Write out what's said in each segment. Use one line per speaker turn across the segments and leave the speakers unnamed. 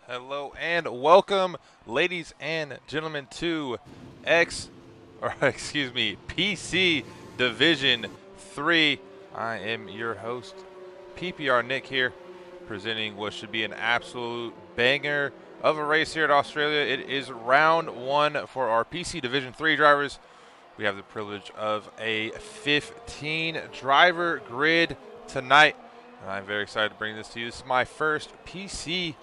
Hello and welcome, ladies and gentlemen, to PC Division 3. I am your host, PPR Nick here, presenting what should be an absolute banger of a race here at Australia. It is round one for our PC Division 3 drivers. We have the privilege of a 15 driver grid tonight, and I'm very excited to bring this to you. This is my first PC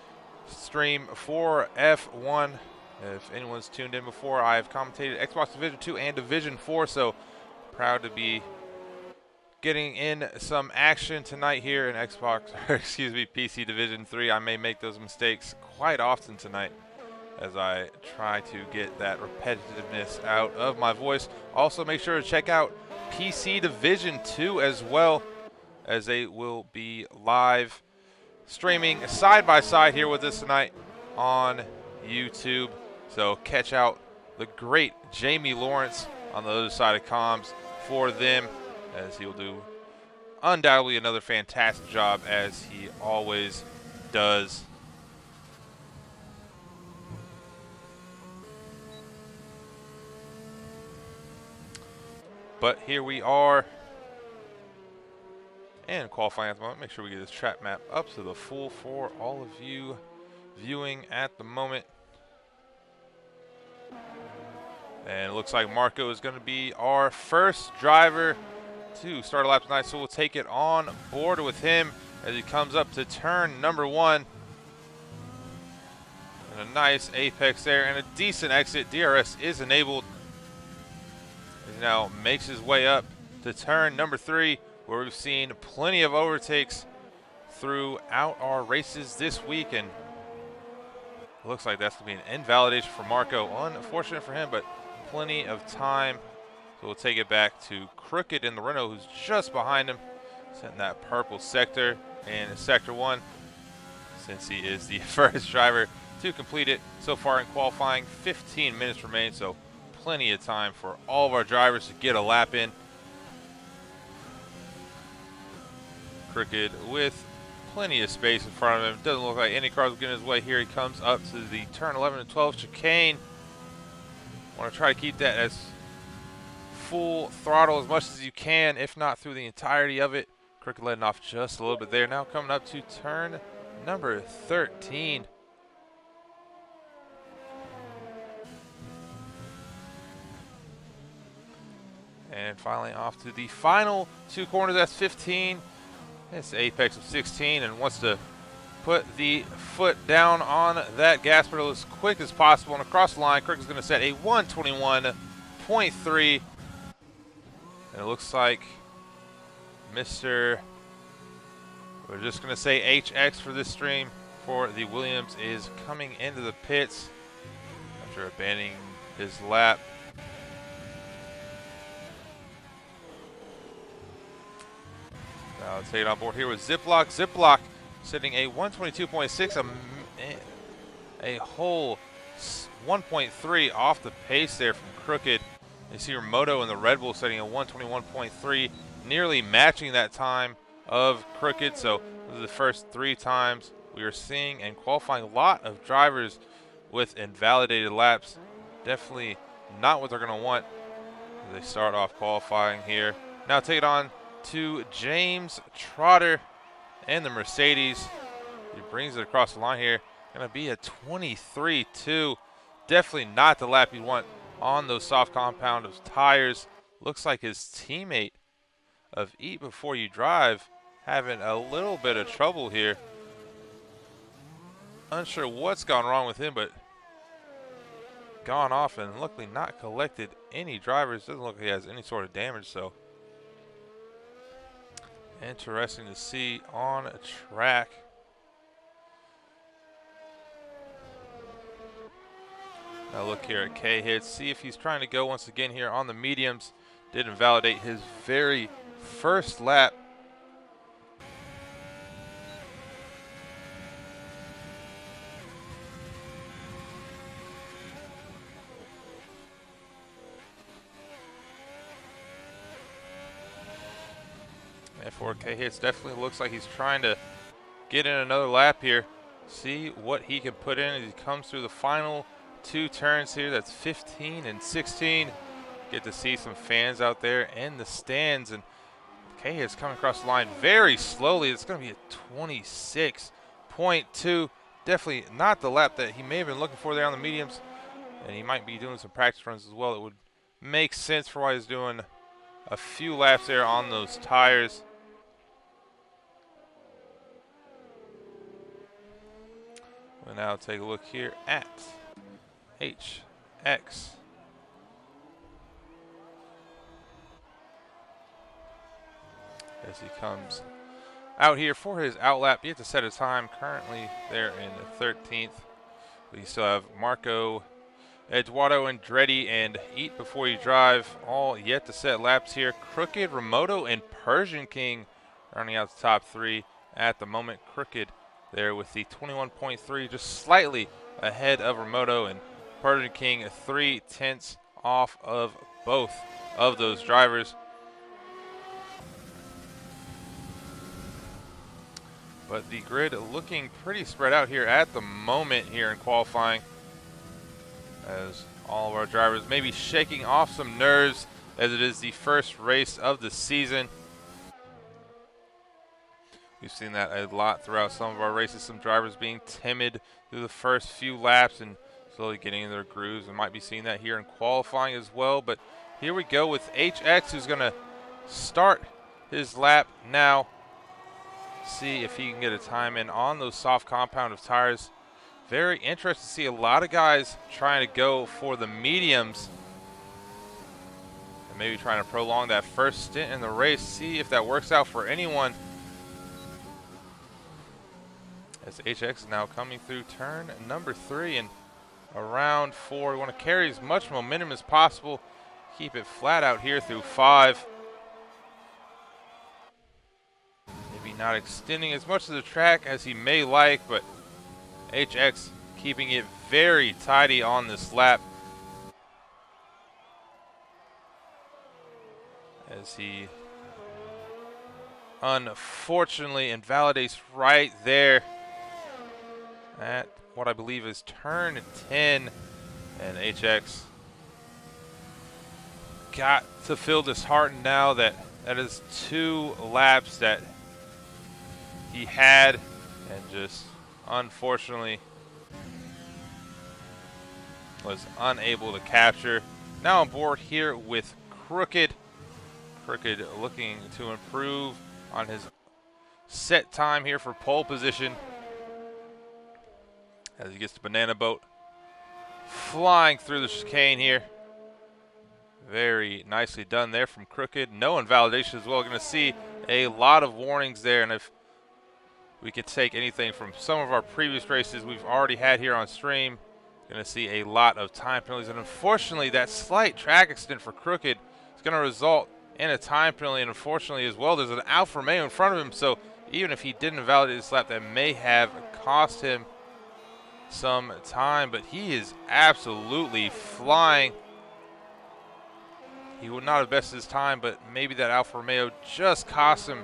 stream for F1. If anyone's tuned in before, I've commentated Xbox Division 2 and Division 4, so proud to be getting in some action tonight here in PC Division 3. I may make those mistakes quite often tonight as I try to get that repetitiveness out of my voice. Also, make sure to check out PC Division 2 as well, as they will be live streaming side by side here with us tonight on YouTube. So catch out the great Jamie Lawrence on the other side of comms for them, as he'll do undoubtedly another fantastic job as he always does. But here we are, and qualifying at the moment. Make sure we get this track map up to the full for all of you viewing at the moment. And it looks like Marco is going to be our first driver to start a lap tonight, so we'll take it on board with him as he comes up to turn number one. And a nice apex there and a decent exit. DRS is enabled. He now makes his way up to turn number three, where we've seen plenty of overtakes throughout our races this week, and it looks like that's going to be an invalidation for Marco. Unfortunate for him, but plenty of time. So we'll take it back to Crooked in the Renault, who's just behind him, setting that purple sector in sector one, since he is the first driver to complete it so far in qualifying. 15 minutes remain, so plenty of time for all of our drivers to get a lap in. Crooked with plenty of space in front of him. Doesn't look like any cars will get in his way here. He comes up to the turn 11 and 12 chicane. Want to try to keep that as full throttle as much as you can, if not through the entirety of it. Crooked letting off just a little bit there. Now coming up to turn number 13. And finally off to the final two corners. That's 15. It's apex of 16 and wants to put the foot down on that gas pedal as quick as possible. And across the line, Crick is going to set a 121.3. And it looks like we're just going to say HX for this stream for the Williams, is coming into the pits after abandoning his lap. Now let's take it on board here with Ziploc. Ziploc sitting a 122.6, a whole 1.3 off the pace there from Crooked. You see your Moto and the Red Bull setting a 121.3, nearly matching that time of Crooked. So this is the first 3 times we are seeing and qualifying a lot of drivers with invalidated laps. Definitely not what they're going to want as they start off qualifying here. Now take it on to James Trotter and the Mercedes. He brings it across the line here. Going to be a 23.2. Definitely not the lap you want on those soft compound of tires. Looks like his teammate of Eat Before You Drive having a little bit of trouble here. Unsure what's gone wrong with him, but gone off and luckily not collected any drivers. Doesn't look like he has any sort of damage, so interesting to see on a track. Now look here at K-Hits, see if he's trying to go once again here on the mediums. Did invalidate his very first lap. And for K-Hits, definitely looks like he's trying to get in another lap here See what he can put in as he comes through the final 2 turns here. That's 15 and 16. Get to see some fans out there in the stands, and K is coming across the line very slowly. It's going to be a 26.2. Definitely not the lap that he may have been looking for there on the mediums, and he might be doing some practice runs as well. It would make sense for why he's doing a few laps there on those tires. We'll now take a look here at HX. As he comes out here for his outlap. You have to set a time currently there in the 13th. We still have Marco, Eduardo Andretti, and Eat Before You Drive all yet to set laps here. Crooked, Remoto, and Persian King running out the top 3 at the moment. Crooked there with the 21.3, just slightly ahead of Remoto, and Persian King 3/10 off of both of those drivers. But the grid looking pretty spread out here at the moment here in qualifying, as all of our drivers may be shaking off some nerves as it is the first race of the season. We've seen that a lot throughout some of our races, some drivers being timid through the first few laps and slowly getting in their grooves. We might be seeing that here in qualifying as well. But here we go with HX, who's going to start his lap now. See if he can get a time in on those soft compound of tires. Very interesting to see a lot of guys trying to go for the mediums and maybe trying to prolong that first stint in the race. See if that works out for anyone. As HX is now coming through turn number 3 and around 4. We want to carry as much momentum as possible. Keep it flat out here through 5. Not extending as much of the track as he may like, but HX keeping it very tidy on this lap as he unfortunately invalidates right there at what I believe is turn 10, and HX got to feel disheartened now that that is 2 laps that he had, and just unfortunately was unable to capture. Now on board here with Crooked. Crooked looking to improve on his set time here for pole position as he gets the banana boat flying through the chicane here. Very nicely done there from Crooked. No invalidation as well. Going to see a lot of warnings there, and if we could take anything from some of our previous races we've already had here on stream, going to see a lot of time penalties. And unfortunately, that slight track accident for Crooked is going to result in a time penalty. And unfortunately as well, there's an Alfa Romeo in front of him. So even if he didn't validate this lap, that may have cost him some time. But he is absolutely flying. He would not have bested his time, but maybe that Alfa Romeo just cost him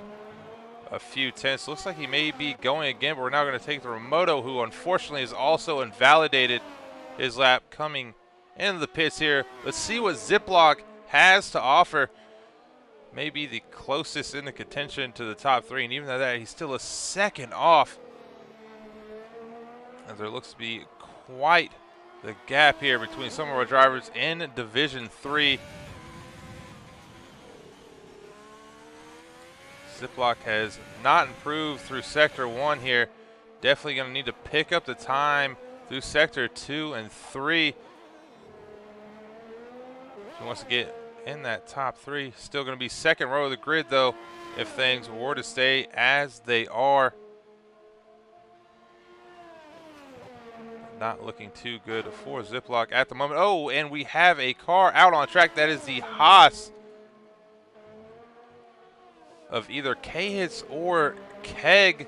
a few tenths. Looks like he may be going again, but we're now going to take the Remoto, who unfortunately is also invalidated his lap coming into the pits here. Let's see what Ziploc has to offer. Maybe the closest in the contention to the top 3, and even at that, he's still a second off, as there looks to be quite the gap here between some of our drivers in Division 3. Ziploc has not improved through Sector 1 here. Definitely going to need to pick up the time through Sector 2 and 3. If he wants to get in that top 3. Still going to be second row of the grid, though, if things were to stay as they are. Not looking too good for Ziploc at the moment. Oh, and we have a car out on track. That is the Haas of either K-Hits or Keg.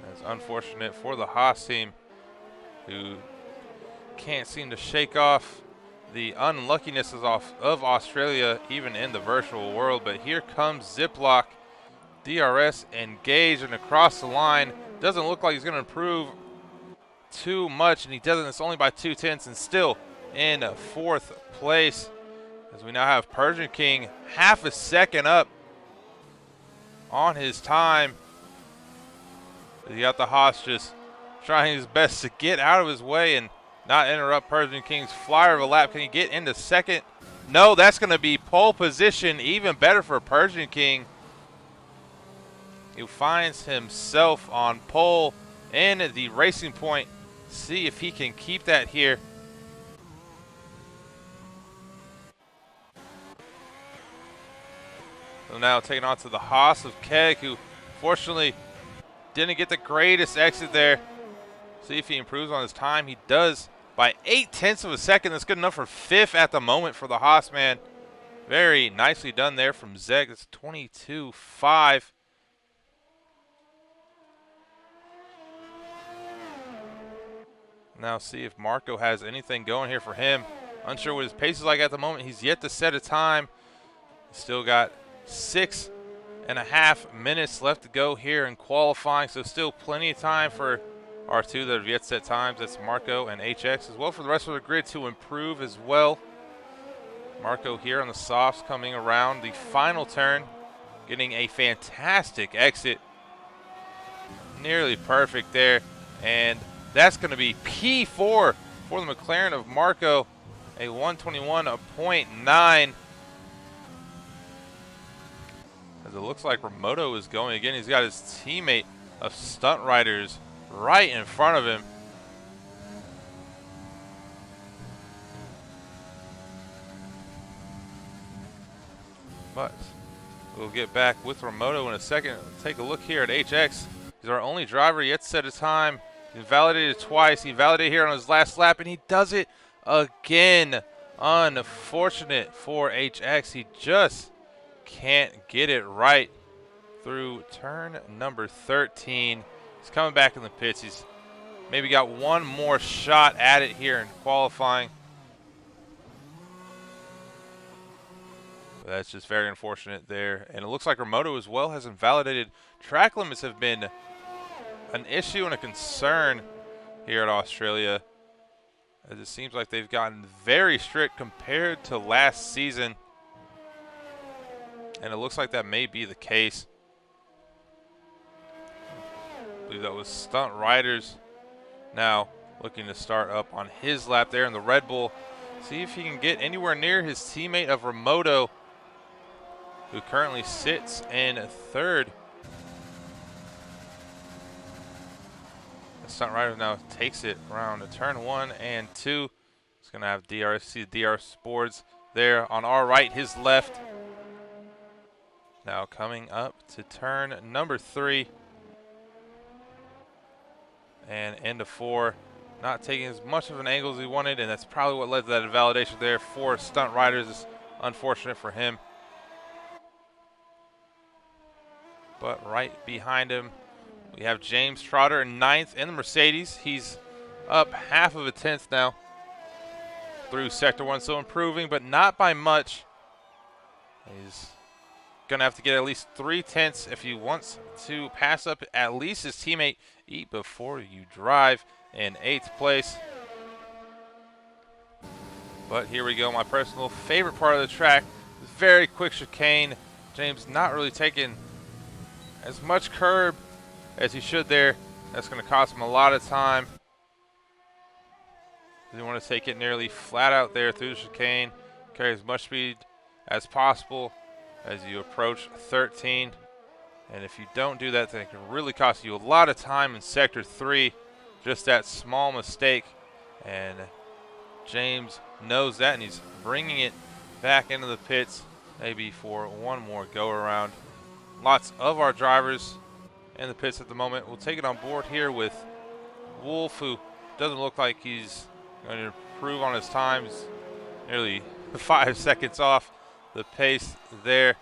That's unfortunate for the Haas team, who can't seem to shake off the unluckinesses of Australia, even in the virtual world. But here comes Ziploc DRS engaged and across the line. Doesn't look like he's going to improve too much, and he doesn't. It's only by 2/10 and still in 4th place, as we now have Persian King half a second up on his time. He got the Haas just trying his best to get out of his way and not interrupt Persian King's flyer of a lap. Can he get into second? No, that's going to be pole position. Even better for Persian King, who finds himself on pole in the Racing Point. See if he can keep that here. So now taking on to the Haas of Keg, who fortunately didn't get the greatest exit there. See if he improves on his time. He does by 0.8 of a second. That's good enough for 5th at the moment for the Haas man. Very nicely done there from Zeg. That's 22.5. Now see if Marco has anything going here for him. Unsure what his pace is like at the moment. He's yet to set a time. Still got 6.5 minutes left to go here in qualifying, so still plenty of time for our two that have yet set times. That's Marco and HX, as well for the rest of the grid to improve as well. Marco here on the softs coming around the final turn, getting a fantastic exit. Nearly perfect there, and that's going to be P4 for the McLaren of Marco, a 121.9. As it looks like Remoto is going again. He's got his teammate of Stunt Riders right in front of him. But we'll get back with Remoto in a second. Take a look here at HX. He's our only driver yet to set a time. He's validated twice. He validated here on his last lap, and he does it again. Unfortunate for HX. He just can't get it right through turn number 13. He's coming back in the pits. He's maybe got one more shot at it here in qualifying. But that's just very unfortunate there. And it looks like Remoto as well hasn't validated. Track limits have been an issue and a concern here at Australia, as it seems like they've gotten very strict compared to last season. And it looks like that may be the case. I believe that was Stunt Riders now looking to start up on his lap there in the Red Bull. See if he can get anywhere near his teammate of Remoto, who currently sits in 3rd. The Stunt Rider now takes it around to turn 1 and 2. He's going to have DRS boards there on our right, his left. Now coming up to turn number 3 and into 4. Not taking as much of an angle as he wanted, and that's probably what led to that invalidation there for Stunt Riders. It's unfortunate for him. But right behind him, we have James Trotter in 9th in the Mercedes. He's up half of a tenth now through Sector 1, so improving, but not by much. He's going to have to get at least 3/10 if he wants to pass up at least his teammate. Eat before you drive in 8th place. But here we go, my personal favorite part of the track. Very quick chicane. James not really taking as much curb as he should there. That's going to cost him a lot of time. You want to take it nearly flat out there through the chicane. Carry as much speed as possible as you approach 13. And if you don't do that, then it can really cost you a lot of time in Sector 3. Just that small mistake. And James knows that, and he's bringing it back into the pits, maybe for one more go around. Lots of our drivers in the pits at the moment. We'll take it on board here with Wolf, who doesn't look like he's going to improve on his times. Nearly 5 seconds off the pace there.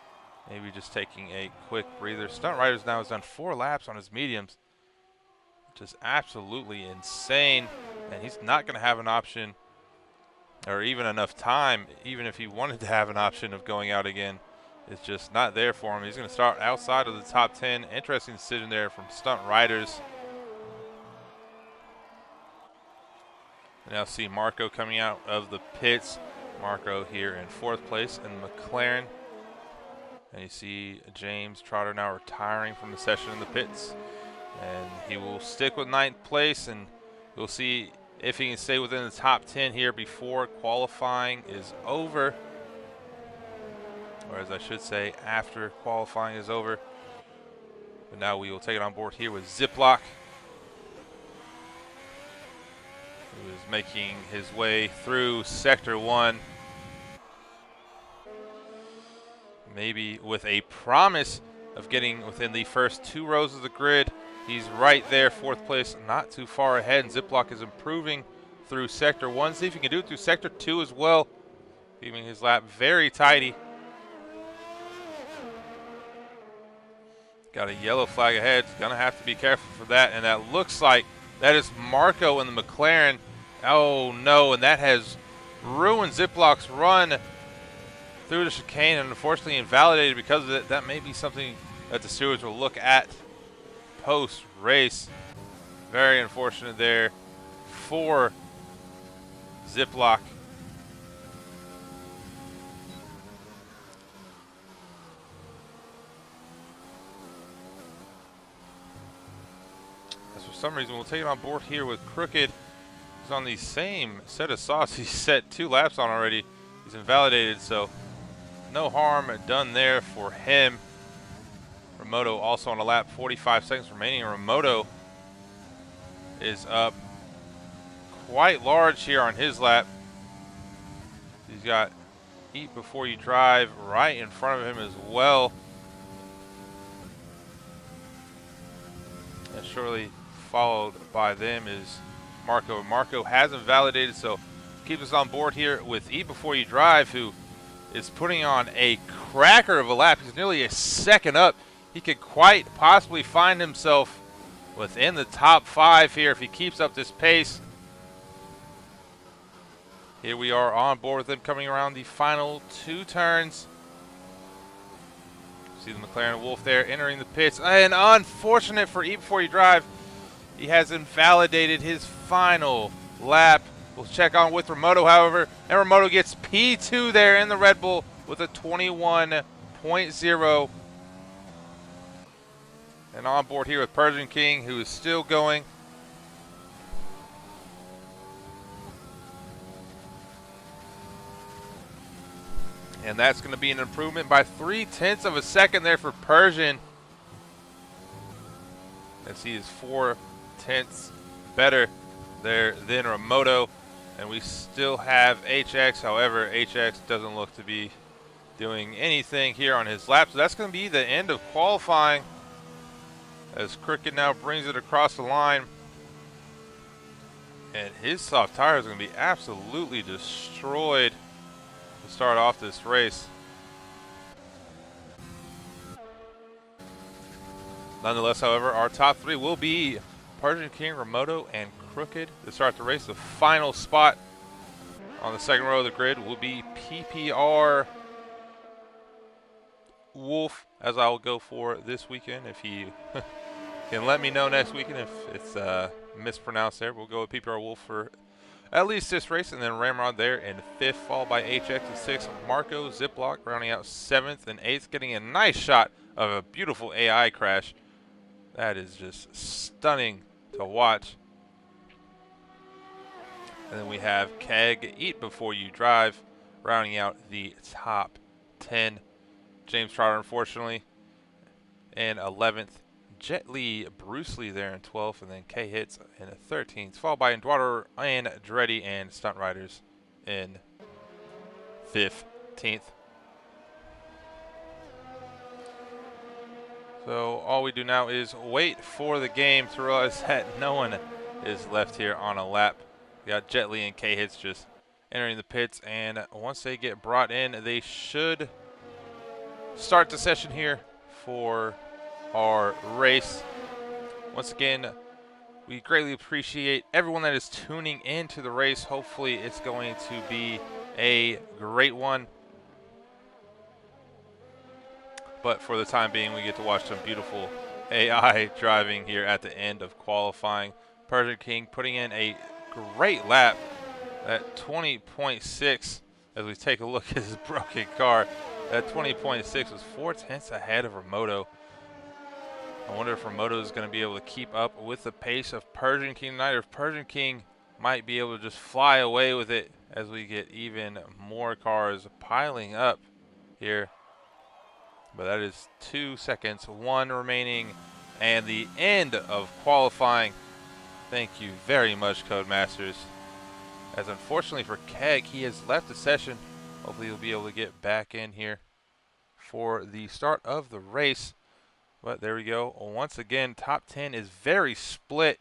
Maybe just taking a quick breather. Stunt Riders now has done 4 laps on his mediums, which is absolutely insane. And he's not going to have an option, or even enough time, even if he wanted to have an option of going out again. is just not there for him. He's going to start outside of the top 10. Interesting decision there from Stunt Riders. And now see Marco coming out of the pits. Marco here in 4th place in McLaren. And you see James Trotter now retiring from the session in the pits. And he will stick with 9th place, and we'll see if he can stay within the top 10 here before qualifying is over. Or as I should say, after qualifying is over. But now we will take it on board here with Ziploc, who is making his way through Sector 1. Maybe with a promise of getting within the first 2 rows of the grid. He's right there, 4th place, not too far ahead. And Ziploc is improving through Sector 1. See if he can do it through Sector 2 as well. Keeping his lap very tidy. Got a yellow flag ahead. Going to have to be careful for that. And that looks like that is Marco in the McLaren. Oh, no. And that has ruined Ziploc's run through the chicane and unfortunately invalidated because of it. That may be something that the stewards will look at post-race. Very unfortunate there for Ziploc. As for some reason, we'll take it on board here with Crooked. He's on the same set of sauce he's set 2 laps on already. He's invalidated, so no harm done there for him. Remoto also on a lap, 45 seconds remaining. Remoto is up quite large here on his lap. He's got Eat Before You Drive right in front of him as well. And shortly followed by them is Marco. Marco has invalidated, so keep us on board here with Eat Before You Drive, who is putting on a cracker of a lap. He's nearly a second up. He could quite possibly find himself within the top 5 here if he keeps up this pace. Here we are on board with him coming around the final 2 turns. See the McLaren Wolf there entering the pits. And unfortunate for Eat Before You Drive, he has invalidated his final lap. We'll check on with Remoto, however, and Remoto gets P2 there in the Red Bull with a 21.0. And on board here with Persian King, who is still going. And that's going to be an improvement by 0.3 of a second there for Persian. As he is 0.4 better there than Remoto. And we still have HX. However, HX doesn't look to be doing anything here on his lap. So that's going to be the end of qualifying, as Cricket now brings it across the line. And his soft tire is going to be absolutely destroyed to start off this race. Nonetheless, however, our top 3 will be Persian King, Remoto, and Crooked to start the race. The final spot on the second row of the grid will be PPR Wolf, as I will go for this weekend. If he can let me know next weekend if it's mispronounced there, we'll go with PPR Wolf for at least this race, and then Ramrod there in 5th, followed by HX in 6th. Marco Ziploc rounding out 7th and 8th, getting a nice shot of a beautiful AI crash. That is just stunning to watch. And then we have Keg, Eat Before You Drive, rounding out the top 10. James Trotter, unfortunately, in 11th. Jet Li, Bruce Lee there in 12th, and then K Hits in 13th, followed by Eduardo and Dreddy and Stunt Riders in 15th. So all we do now is wait for the game to realize that no one is left here on a lap. We got Jet Li and K Hits just entering the pits, and once they get brought in, they should start the session here for our race. Once again, we greatly appreciate everyone that is tuning in to the race. Hopefully it's going to be a great one. but for the time being, we get to watch some beautiful AI driving here at the end of qualifying. Persian King putting in a great lap at 20.6 as we take a look at his broken car. That 20.6 was 4/10 ahead of Remoto. I wonder if Remoto is going to be able to keep up with the pace of Persian King tonight, or if Persian King might be able to just fly away with it as we get even more cars piling up here. But that is 2 seconds, 1 remaining, and the end of qualifying. Thank you very much, Codemasters. As unfortunately for Keg, he has left the session. Hopefully he'll be able to get back in here for the start of the race. But there we go. Once again, top 10 is very split.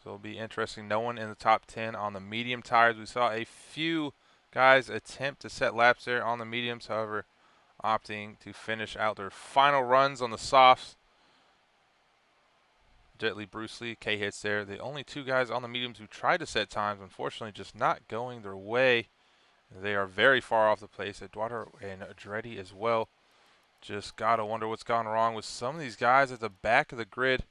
So it'll be interesting. No one in the top 10 on the medium tires. We saw a few guys attempt to set laps there on the mediums, however, opting to finish out their final runs on the softs. Jet Li, Bruce Lee, K-Hits there. The only two guys on the mediums who tried to set times, unfortunately, just not going their way. They are very far off the place. Eduardo and Andretti as well. Just gotta wonder what's gone wrong with some of these guys at the back of the grid.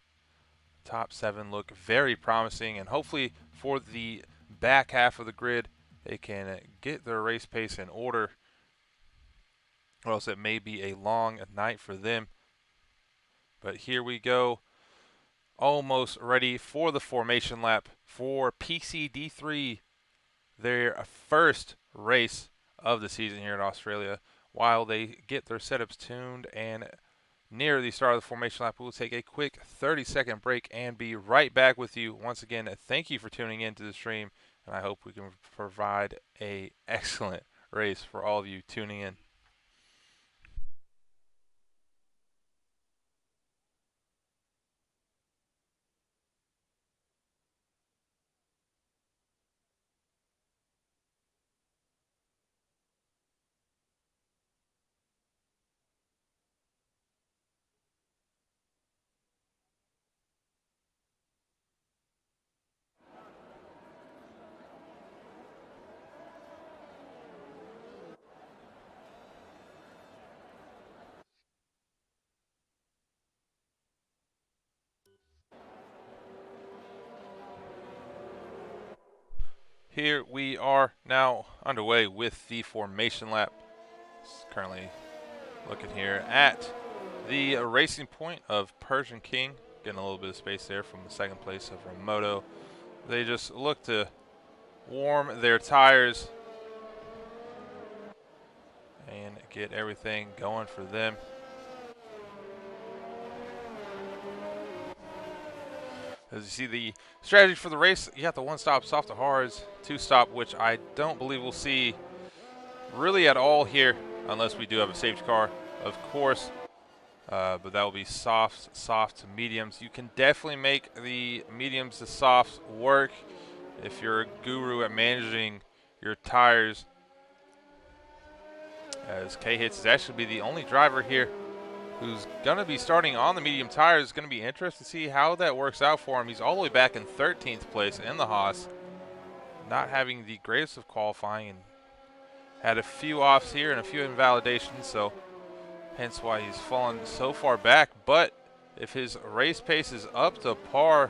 Top 7 look very promising, and hopefully for the back half of the grid, they can get their race pace in order, or else it may be a long night for them. But here we go. Almost ready for the formation lap for PCD3, their first race of the season here in Australia. While they get their setups tuned and near the start of the formation lap, we'll take a quick 30-second break and be right back with you. Once again, thank you for tuning in to the stream, and I hope we can provide an excellent race for all of you tuning in. Here we are now underway with the formation lap. Currently looking here at the racing point of Persian King, getting a little bit of space there from the second place of Remoto. They just look to warm their tires and get everything going for them. As you see, the strategy for the race, you got the one-stop soft to hards, two-stop, which I don't believe we'll see really at all here unless we do have a safety car, of course. But that will be soft to mediums. You can definitely make the mediums to softs work if you're a guru at managing your tires. As K-Hits is actually be the only driver here who's going to be starting on the medium tires. It's going to be interesting to see how that works out for him. He's all the way back in 13th place in the Haas, not having the greatest of qualifying, and had a few offs here and a few invalidations, so hence why he's fallen so far back. But if his race pace is up to par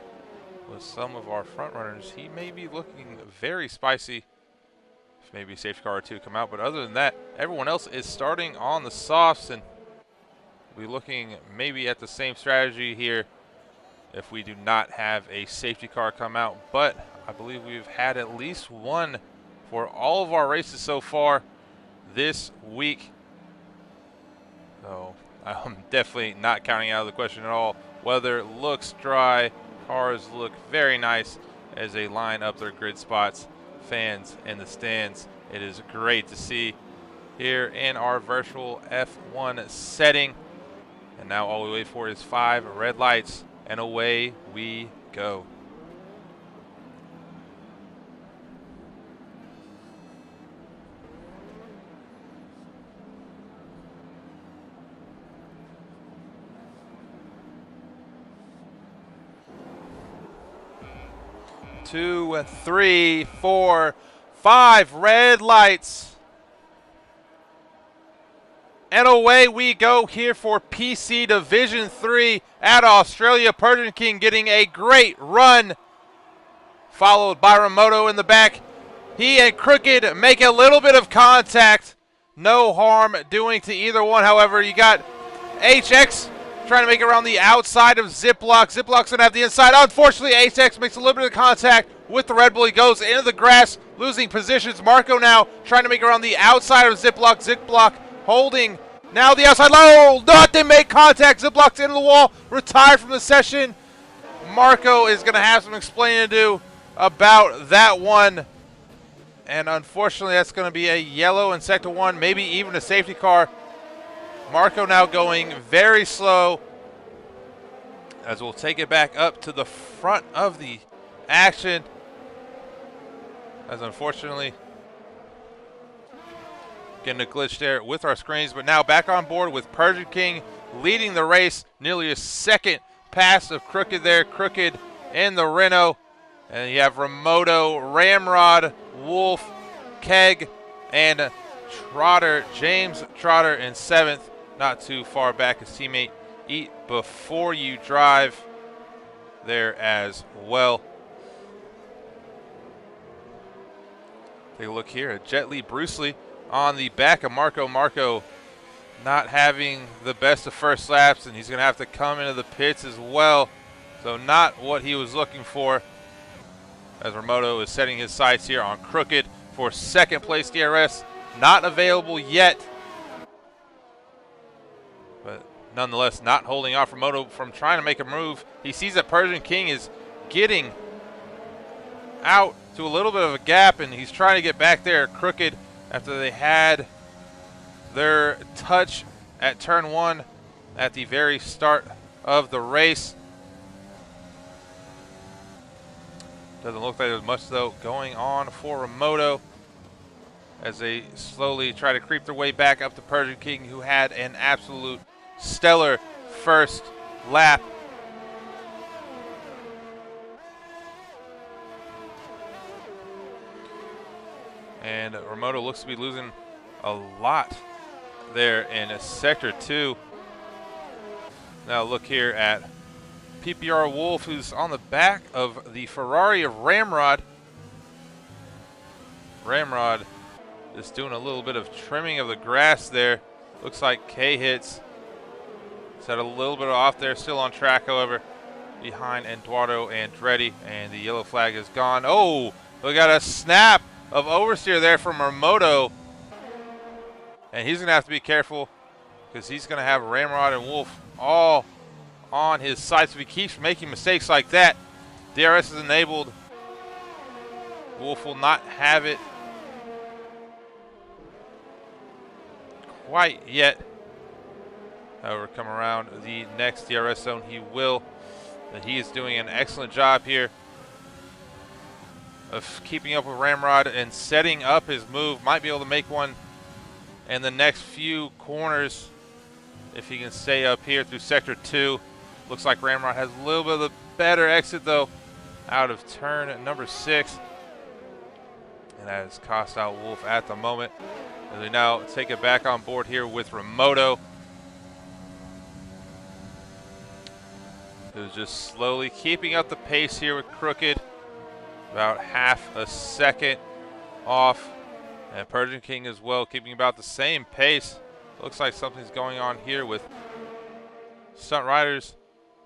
with some of our front runners, he may be looking very spicy. If maybe a safety car or two come out, but other than that, everyone else is starting on the softs, and we're looking maybe at the same strategy here if we do not have a safety car come out. But I believe we've had at least one for all of our races so far this week. So I'm definitely not counting out of the question at all. Weather looks dry. Cars look very nice as they line up their grid spots. Fans in the stands. It is great to see here in our virtual F1 setting. And now all we wait for is 5 red lights, and away we go. Two, 3, 4, 5 red lights. And away we go here for PC Division 3 at Australia. Persian King getting a great run, followed by Remoto in the back. He and Crooked make a little bit of contact. No harm doing to either one. However, you got HX trying to make it around the outside of Ziploc. Ziploc's going to have the inside. Unfortunately, HX makes a little bit of contact with the Red Bull. He goes into the grass, losing positions. Marco now trying to make it around the outside of Ziploc. Ziploc holding now the outside. Oh, not they make contact. Ziploc's into the wall, retired from the session. Marco is going to have some explaining to do about that one. And unfortunately, that's going to be a yellow in Sector 1, maybe even a safety car. Marco now going very slow, as we'll take it back up to the front of the action. As unfortunately, getting a glitch there with our screens, but now back on board with Persian King leading the race. Nearly a second pass of Crooked there. Crooked in the Renault. And you have Remoto, Ramrod, Wolf, Keg, and Trotter. James Trotter in 7th. Not too far back his teammate. Eat Before You Drive there as well. Take a look here at Jet Li Bruce Lee on the back of Marco. Marco not having the best of first laps, and he's going to have to come into the pits as well. So not what he was looking for, as Remoto is setting his sights here on Crooked for second place DRS. Not available yet, but nonetheless not holding off Remoto from trying to make a move. He sees that Persian King is getting out to a little bit of a gap, and he's trying to get back there. Crooked, after they had their touch at turn 1 at the very start of the race. Doesn't look like there's much, though, going on for Remoto as they slowly try to creep their way back up to Persian King, who had an absolute stellar first lap. And Remoto looks to be losing a lot there in Sector 2. Now look here at PPR Wolf, who's on the back of the Ferrari of Ramrod. Ramrod just doing a little bit of trimming of the grass there. Looks like K-Hits set a little bit off there, still on track, however, behind Eduardo Andretti, and the yellow flag is gone. Oh, we got a snap of oversteer there from Remoto, and he's going to have to be careful because he's going to have Ramrod and Wolf all on his side. So if he keeps making mistakes like that, DRS is enabled. Wolf will not have it quite yet. However, come around the next DRS zone, he will. And he is doing an excellent job here of keeping up with Ramrod and setting up his move. Might be able to make one in the next few corners if he can stay up here through Sector 2. Looks like Ramrod has a little bit of a better exit, though, out of turn number 6. And that has cost out Wolf at the moment. As we now take it back on board here with Remoto, who's just slowly keeping up the pace here with Crooked. About half a second off. And Persian King as well, keeping about the same pace. Looks like something's going on here with Stunt Riders.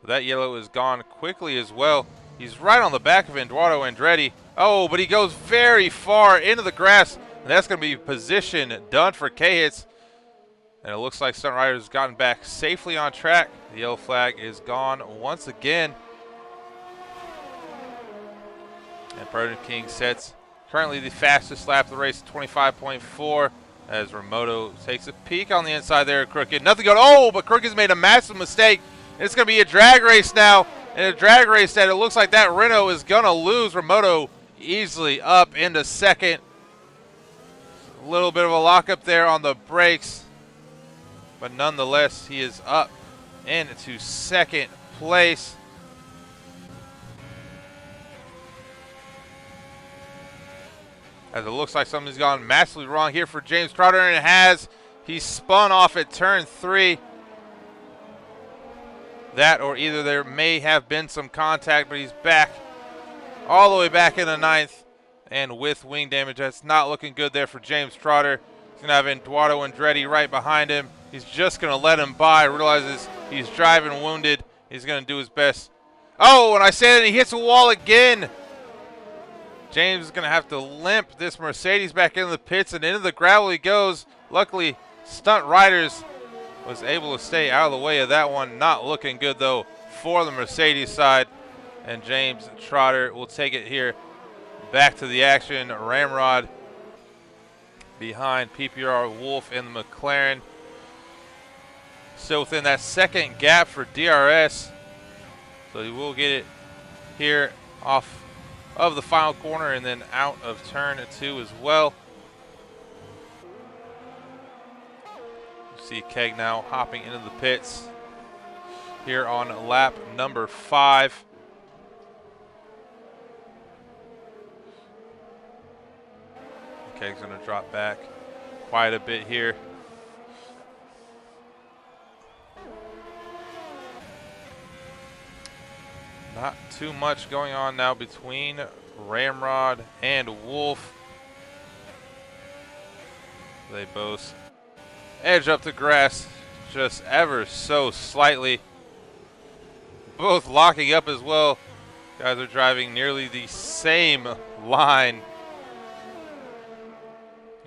That yellow is gone quickly as well. He's right on the back of Eduardo Andretti. Oh, but he goes very far into the grass. And that's going to be position done for K-Hits. And it looks like Stunt Riders has gotten back safely on track. The yellow flag is gone once again. And Persian King sets currently the fastest lap of the race, 25.4, as Remoto takes a peek on the inside there at Crooked. Nothing going. Oh, but Crooked's made a massive mistake. It's going to be a drag race now. And a drag race that it looks like that Renault is going to lose. Remoto easily up into second. A little bit of a lockup there on the brakes. But nonetheless, he is up into second place. As it looks like something's gone massively wrong here for James Trotter, and it has. He spun off at turn 3. That or either there may have been some contact, but he's back all the way back in the 9th. And with wing damage, that's not looking good there for James Trotter. He's going to have Eduardo Andretti right behind him. He's just going to let him by. Realizes he's driving wounded. He's going to do his best. Oh, and I say that he hits a wall again. James is going to have to limp this Mercedes back into the pits, and into the gravel he goes. Luckily, Stunt Riders was able to stay out of the way of that one. Not looking good, though, for the Mercedes side. And James Trotter will take it here back to the action. Ramrod behind PPR Wolf in the McLaren. Still within that second gap for DRS. So he will get it here off of the final corner and then out of turn 2 as well. You see Keg now hopping into the pits here on lap number 5. Keg's going to drop back quite a bit here. Not too much going on now between Ramrod and Wolf. They both edge up the grass just ever so slightly. Both locking up as well. Guys are driving nearly the same line.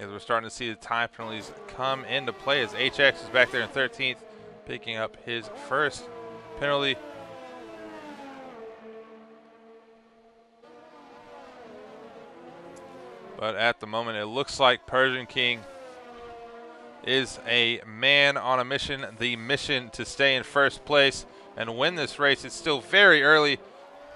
As we're starting to see the time penalties come into play as HX is back there in 13th, picking up his first penalty. But at the moment, it looks like Persian King is a man on a mission, the mission to stay in first place and win this race. It's still very early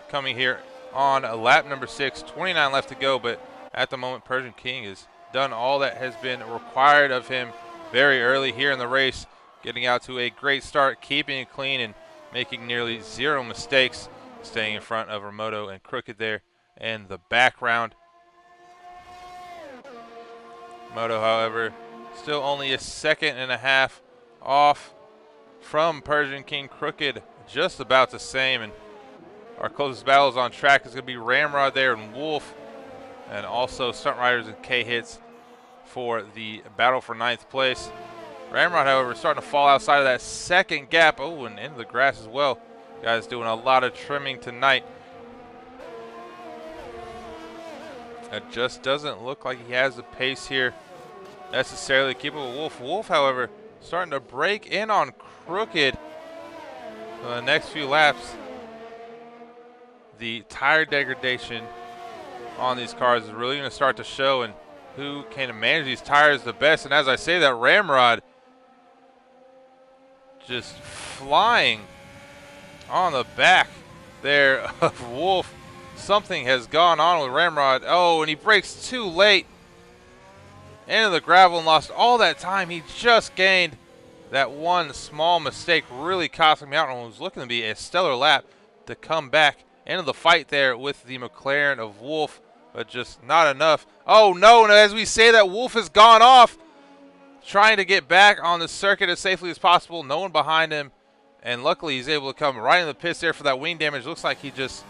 coming here on lap number 6, 29 left to go, but at the moment, Persian King has done all that has been required of him very early here in the race, getting out to a great start, keeping it clean and making nearly 0 mistakes, staying in front of Remoto and Crooked there in the background. Moto, however, still only a second and a half off from Persian King. Crooked just about the same, and our closest battles on track is going to be Ramrod there and Wolf, and also Stunt Riders and K-Hits for the battle for 9th place. Ramrod, however, starting to fall outside of that second gap. Oh, and into the grass as well. Guys doing a lot of trimming tonight. It just doesn't look like he has the pace here necessarily to keep up with Wolf. Wolf, however, starting to break in on Crooked for the next few laps. The tire degradation on these cars is really going to start to show, and who can manage these tires the best. And as I say that, Ramrod just flying on the back there of Wolf. Something has gone on with Ramrod. Oh, and he brakes too late into the gravel and lost all that time he just gained. That one small mistake really cost him out, and was looking to be a stellar lap to come back into the fight there with the McLaren of Wolf, but just not enough. Oh no, and as we say that, Wolf has gone off, trying to get back on the circuit as safely as possible. No one behind him, and luckily he's able to come right in the pits there for that wing damage. Looks like he just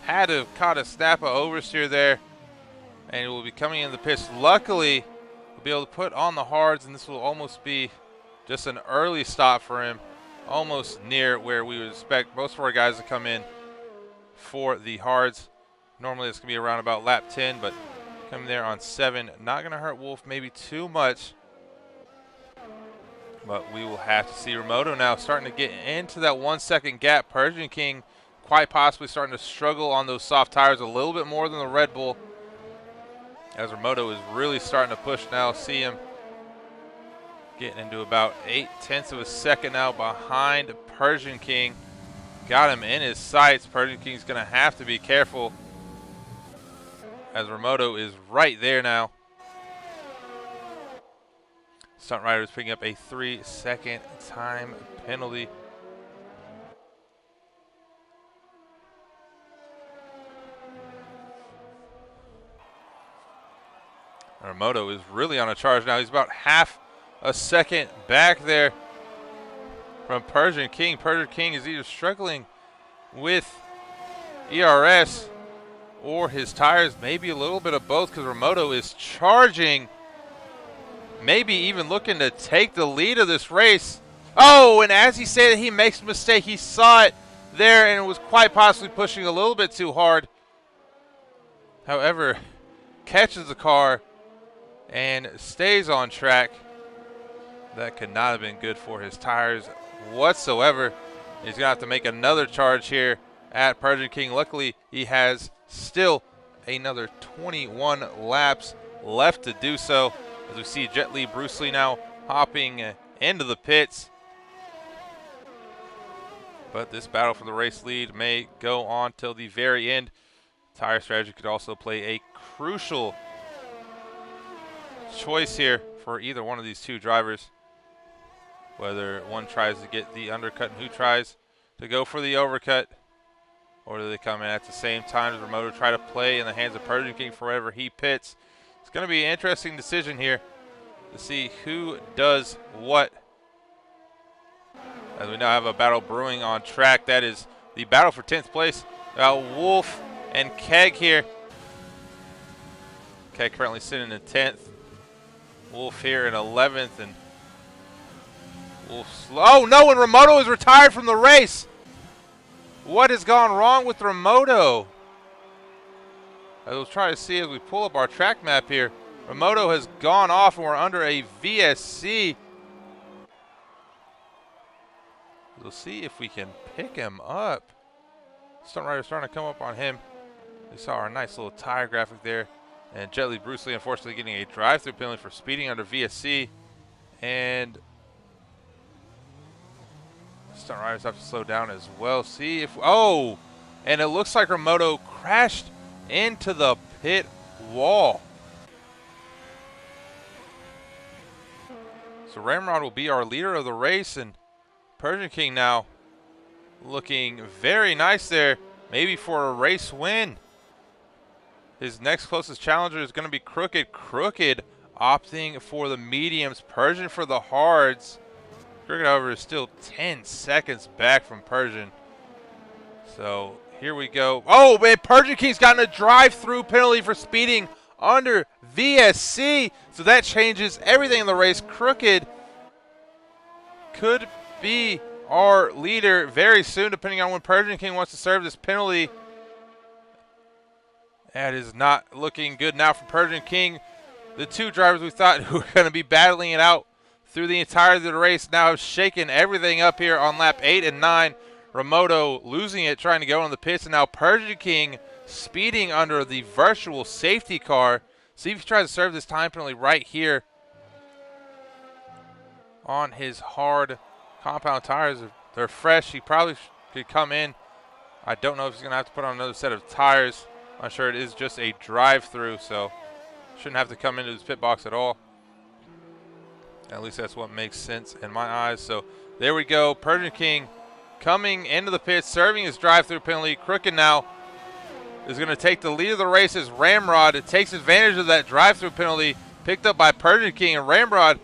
had to have caught a snap of oversteer there, and he will be coming in the pits. Luckily, he'll be able to put on the hards, and this will almost be just an early stop for him, almost near where we would expect most of our guys to come in for the hards. Normally it's going to be around about lap 10, but coming there on 7, not going to hurt Wolf maybe too much. But we will have to see. Remoto now starting to get into that 1 second gap. Persian King quite possibly starting to struggle on those soft tires a little bit more than the Red Bull, as Remoto is really starting to push now. See him getting into about 0.8 of a second now behind Persian King. Got him in his sights. Persian King's going to have to be careful, as Remoto is right there now. Stunt Rider is picking up a 3-second time penalty. Remoto is really on a charge now. He's about half a second back there from Persian King. Persian King is either struggling with ERS or his tires, maybe a little bit of both, because Remoto is charging, maybe even looking to take the lead of this race. Oh, and as he said, he makes a mistake. He saw it there and was quite possibly pushing a little bit too hard. However, catches the car and stays on track. That could not have been good for his tires whatsoever. He's going to have to make another charge here at Persian King. Luckily, he has still another 21 laps left to do so. As we see Jet Li Bruce Lee now hopping into the pits. But this battle for the race lead may go on till the very end. Tire strategy could also play a crucial choice here for either one of these two drivers. Whether one tries to get the undercut and who tries to go for the overcut. Or do they come in at the same time as Remoto try to play in the hands of Persian King for wherever he pits. It's going to be an interesting decision here to see who does what. As we now have a battle brewing on track. That is the battle for 10th place. Wolf and Keg here. Keg currently sitting in 10th. Wolf here in 11th. And Wolf oh no, and Remoto is retired from the race. What has gone wrong with Remoto? I was trying to see as we pull up our track map here. Remoto has gone off and we're under a VSC. We'll see if we can pick him up. Stunt Rider starting to come up on him. We saw our nice little tire graphic there. And Jet Li Bruce Lee unfortunately getting a drive-through penalty for speeding under VSC. And Stunt Riders have to slow down as well. See if, oh, and it looks like Remoto crashed into the pit wall. So Ramrod will be our leader of the race, and Persian King now looking very nice there, maybe for a race win. His next closest challenger is going to be Crooked. Crooked opting for the mediums, Persian for the hards. Crooked, however, is still 10 seconds back from Persian. So here we go. Oh, man, Persian King's gotten a drive-through penalty for speeding under VSC. So that changes everything in the race. Crooked could be our leader very soon, depending on when Persian King wants to serve this penalty. That is not looking good now for Persian King. The two drivers we thought who were going to be battling it out through the entirety of the race now have shaken everything up here on lap 8 and 9. Remoto losing it, trying to go in the pits, and now Persian King speeding under the virtual safety car. See if he tries to serve this time penalty right here on his hard compound tires. They're fresh. He probably could come in. I don't know if he's going to have to put on another set of tires. I'm sure it is just a drive-through, so shouldn't have to come into his pit box at all. At least that's what makes sense in my eyes. So there we go. Persian King coming into the pits, serving his drive-through penalty. Crooked now is going to take the lead of the race as Ramrod. It takes advantage of that drive-through penalty picked up by Persian King, and Ramrod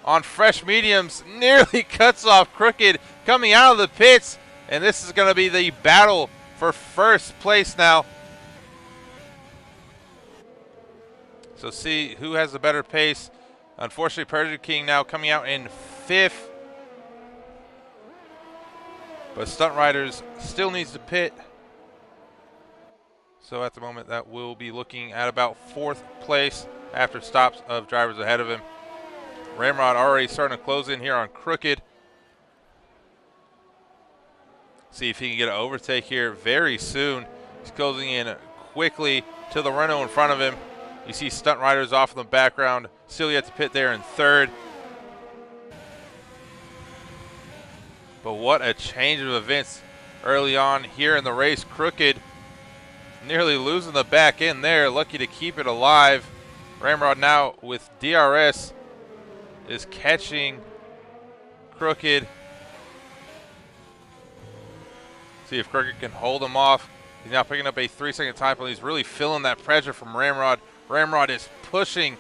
on fresh mediums nearly cuts off Crooked coming out of the pits. And this is going to be the battle for first place now. So see who has the better pace. Unfortunately, Persian King now coming out in 5th. But Stunt Riders still needs to pit. So at the moment that will be looking at about 4th place after stops of drivers ahead of him. Ramrod already starting to close in here on Crooked. See if he can get an overtake here very soon. He's closing in quickly to the Renault in front of him. You see Stunt Riders off in the background. Still yet to pit there in 3rd. But what a change of events early on here in the race. Crooked nearly losing the back end there. Lucky to keep it alive. Ramrod now with DRS is catching Crooked. See if Crooked can hold him off. He's now picking up a 3-second time penalty. He's really feeling that pressure from Ramrod. Ramrod is pushing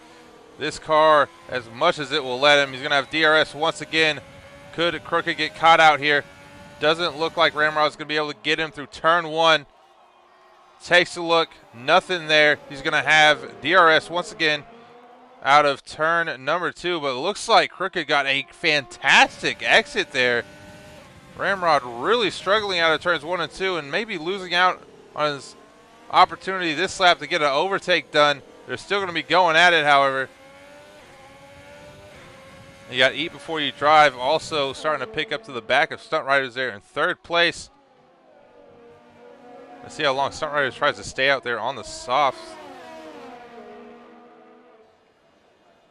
this car as much as it will let him. He's going to have DRS once again. Could Crooked get caught out here? Doesn't look like Ramrod's going to be able to get him through turn 1. Takes a look, nothing there. He's going to have DRS once again out of turn number 2, but it looks like Crooked got a fantastic exit there. Ramrod really struggling out of turns 1 and 2 and maybe losing out on his opportunity this lap to get an overtake done. They're still going to be going at it, however. You got Eat Before You Drive also starting to pick up to the back of Stunt Riders there in 3rd place. Let's see how long Stunt Riders tries to stay out there on the softs.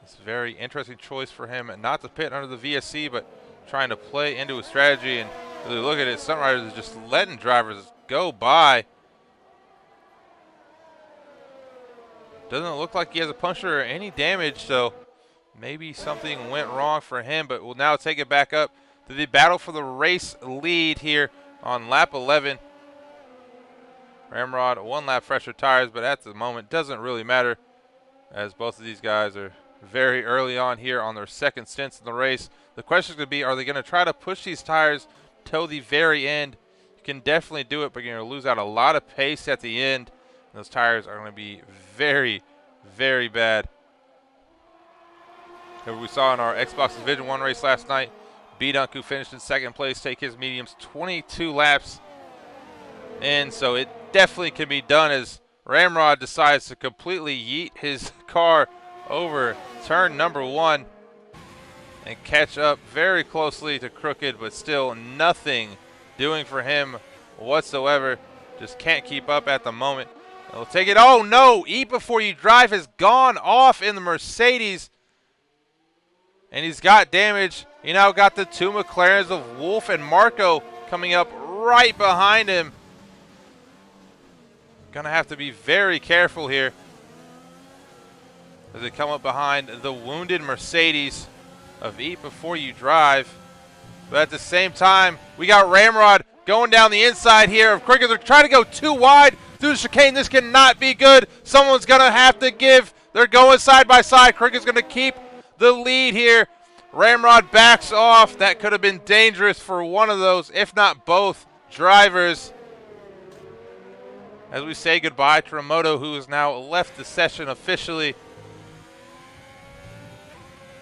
It's a very interesting choice for him not to pit under the VSC, but trying to play into his strategy. And really look at it, Stunt Riders is just letting drivers go by. Doesn't look like he has a puncture or any damage, so maybe something went wrong for him, but we'll now take it back up to the battle for the race lead here on lap 11. Ramrod, 1 lap fresher tires, but at the moment doesn't really matter as both of these guys are very early on here on their 2nd stints in the race. The question is going to be, are they going to try to push these tires till the very end? You can definitely do it, but you're going to lose out a lot of pace at the end. Those tires are going to be very, very bad. As we saw in our Xbox Division 1 race last night, B-Dunk, who finished in 2nd place, take his mediums 22 laps in, so it definitely can be done as Ramrod decides to completely yeet his car over turn number 1 and catch up very closely to Crooked, but still nothing doing for him whatsoever. Just can't keep up at the moment. He'll take it. Oh no, Eat Before You Drive has gone off in the Mercedes. And he's got damage. He now got the 2 McLarens of Wolf and Marco coming up right behind him. Gonna have to be very careful here as they come up behind the wounded Mercedes of Eat Before You Drive. But at the same time, we got Ramrod going down the inside here of Crooked. They're trying to go too wide through the chicane. This cannot be good. Someone's gonna have to give. They're going side by side. Crooked's gonna keep the lead here. Ramrod backs off. That could have been dangerous for one of those, if not both, drivers. As we say goodbye to Ramoto, who has now left the session officially.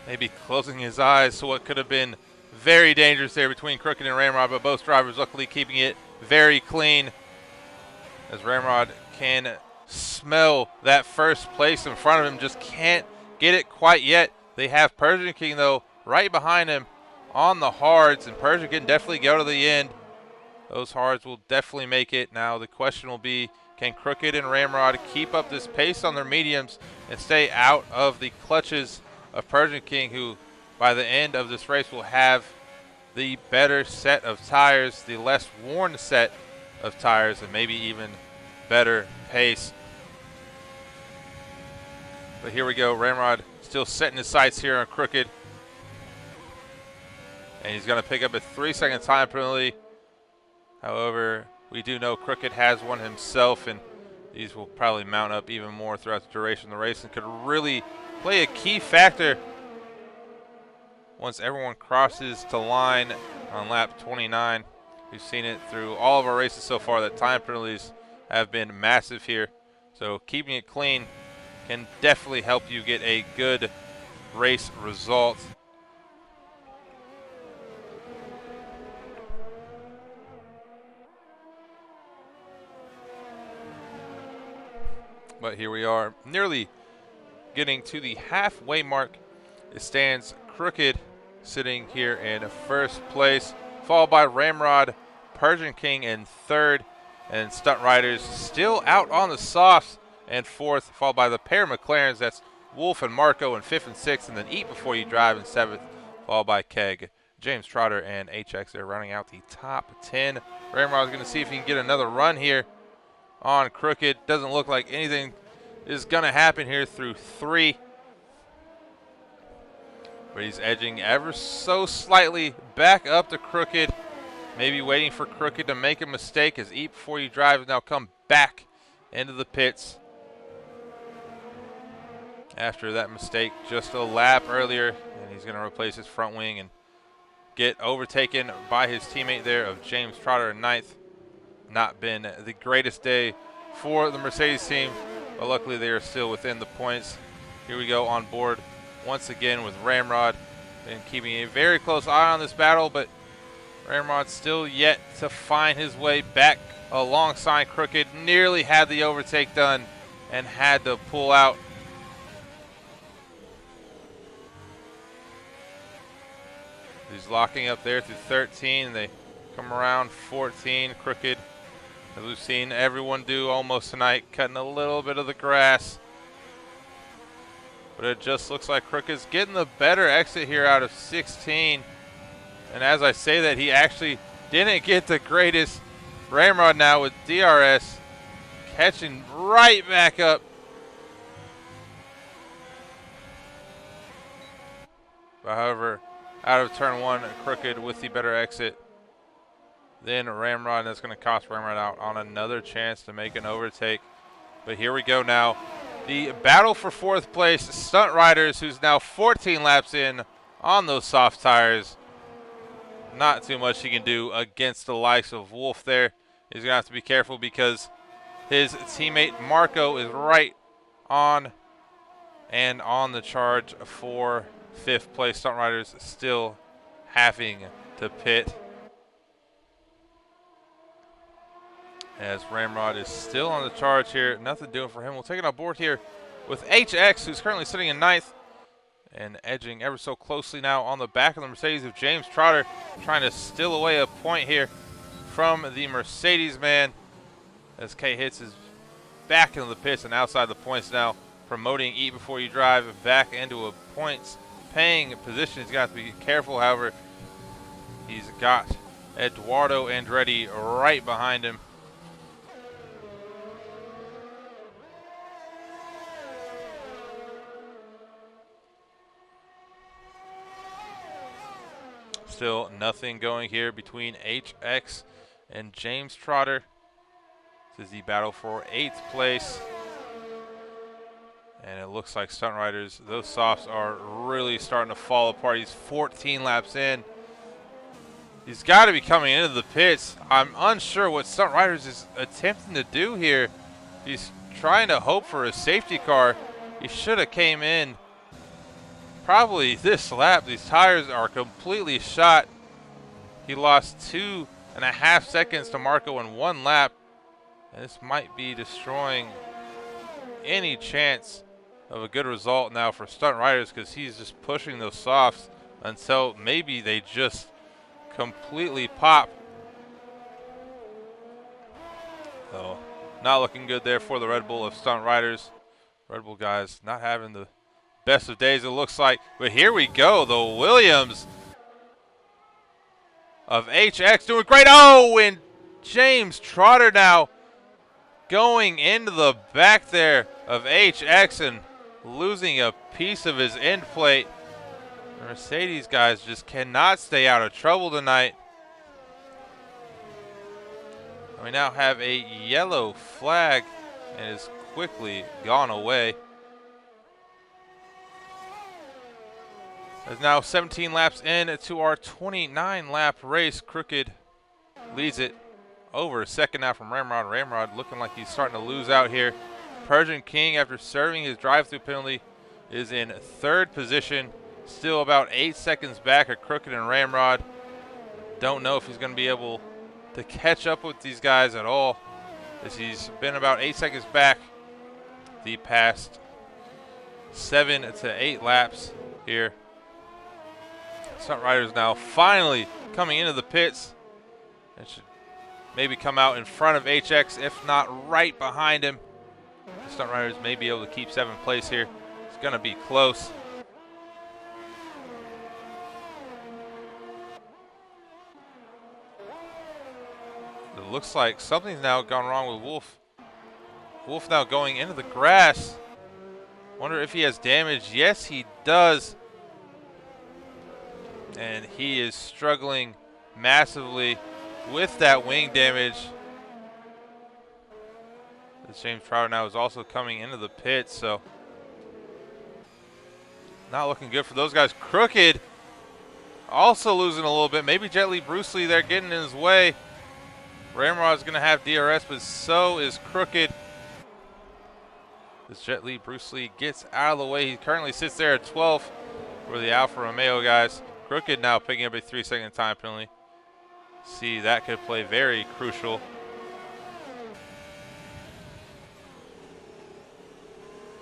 Maybe closing his eyes to what could have been very dangerous there between Crooked and Ramrod, but both drivers luckily keeping it very clean. As Ramrod can smell that 1st place in front of him, just can't get it quite yet. They have Persian King, though, right behind him on the hards, and Persian can definitely go to the end. Those hards will definitely make it. Now the question will be, can Crooked and Ramrod keep up this pace on their mediums and stay out of the clutches of Persian King, who by the end of this race will have the better set of tires, the less worn set of tires, and maybe even better pace. But here we go, Ramrod still setting his sights here on Crooked. And he's going to pick up a 3-second time penalty. However, we do know Crooked has one himself, and these will probably mount up even more throughout the duration of the race and could really play a key factor once everyone crosses to line on lap 29. We've seen it through all of our races so far that time penalties have been massive here. So keeping it clean can definitely help you get a good race result. But here we are, nearly getting to the halfway mark. It stands Crooked sitting here in 1st place, followed by Ramrod, Persian King in 3rd, and Stunt Riders still out on the softs in 4th, followed by the pair of McLarens. That's Wolf and Marco in 5th and 6th, and then Eat Before You Drive in 7th, followed by Keg, James Trotter, and HX. They're running out the top 10. Ramrod's going to see if he can get another run here on Crooked. Doesn't look like anything is going to happen here through 3. But he's edging ever so slightly back up to Crooked. Maybe waiting for Crooked to make a mistake as Eat Before You Drive has now come back into the pits. after that mistake just a lap earlier, and he's going to replace his front wing and get overtaken by his teammate there of James Trotter in ninth. Not been the greatest day for the Mercedes team, but luckily they are still within the points. Here we go on board once again with Ramrod, and keeping a very close eye on this battle, but Ramrod still yet to find his way back alongside Crooked. Nearly had the overtake done and had to pull out. He's locking up there through 13. They come around 14. Crooked, as we've seen everyone do almost tonight, cutting a little bit of the grass. But it just looks like Crooked's getting the better exit here out of 16. And as I say that, he actually didn't get the greatest. Ramrod now with DRS catching right back up. However, out of turn one, Crooked with the better exit. Then Ramrod, and that's going to cost Ramrod out on another chance to make an overtake. But here we go now. The battle for fourth place, Stunt Riders, who's now 14 laps in on those soft tires. Not too much he can do against the likes of Wolf there. He's going to have to be careful because his teammate Marco is right on and on the charge for fifth place. Stunt Riders still having to pit, as Ramrod is still on the charge here. Nothing doing for him. We'll take it on board here with HX, who's currently sitting in ninth and edging ever so closely now on the back of the Mercedes of James Trotter, trying to steal away a point here from the Mercedes man, as K hits his back into the pits and outside the points now, promoting Eat Before You Drive back into a points paying position. He's got to be careful, however. He's got Eduardo Andretti right behind him. Still nothing going here between HX and James Trotter. This is the battle for 8th place. And it looks like Stunt Riders, those softs are really starting to fall apart. He's 14 laps in. He's got to be coming into the pits. I'm unsure what Stunt Riders is attempting to do here. He's trying to hope for a safety car. He should have came in probably this lap. These tires are completely shot. He lost 2.5 seconds to Marco in one lap. And this might be destroying any chance of a good result now for Stunt Riders, because he's just pushing those softs until maybe they just completely pop. So not looking good there for the Red Bull of Stunt Riders. Red Bull guys not having the best of days, it looks like. But here we go, the Williams of HX doing great. Oh, and James Trotter now going into the back there of HX and losing a piece of his end plate. The Mercedes guys just cannot stay out of trouble tonight. And we now have a yellow flag, and is quickly gone away. There's now 17 laps in to our 29-lap race. Crooked leads it over a second now from Ramrod. Ramrod looking like he's starting to lose out here. Persian King, after serving his drive-through penalty, is in third position. Still about 8 seconds back of Crooked and Ramrod. Don't know if he's going to be able to catch up with these guys at all, as he's been about 8 seconds back the past 7 to 8 laps here. Stunt Riders now finally coming into the pits. It should maybe come out in front of HX, if not right behind him. The Stunt Riders may be able to keep 7th place here. It's going to be close. It looks like something's now gone wrong with Wolf. Wolf now going into the grass. Wonder if he has damage. Yes, he does. And he is struggling massively with that wing damage. James Trotter now is also coming into the pit, so not looking good for those guys. Crooked also losing a little bit. Maybe Jet Li Bruce Lee there getting in his way. Ramrod's going to have DRS, but so is Crooked. As Jet Li Bruce Lee gets out of the way, he currently sits there at 12th for the Alfa Romeo guys. Crooked now picking up a 3-second time penalty. See, that could play very crucial.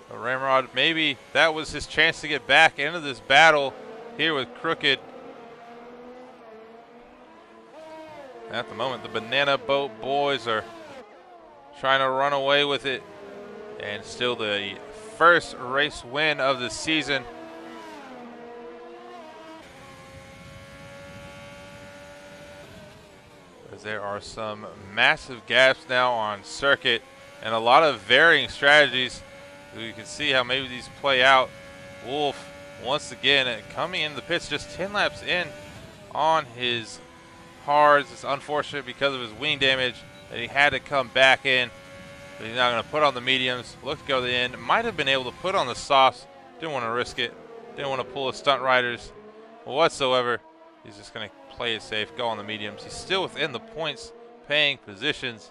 But Ramrod, maybe that was his chance to get back into this battle here with Crooked. At the moment, the Banana Boat boys are trying to run away with it. And still the first race win of the season. As there are some massive gaps now on circuit and a lot of varying strategies. You can see how maybe these play out. Wolf once again coming into the pits just 10 laps in on his hards. It's unfortunate because of his wing damage that he had to come back in. But he's now going to put on the mediums, look to go to the end. Might have been able to put on the softs. Didn't want to risk it. Didn't want to pull his stunt riders whatsoever. He's just going to play it safe, go on the mediums. He's still within the points paying positions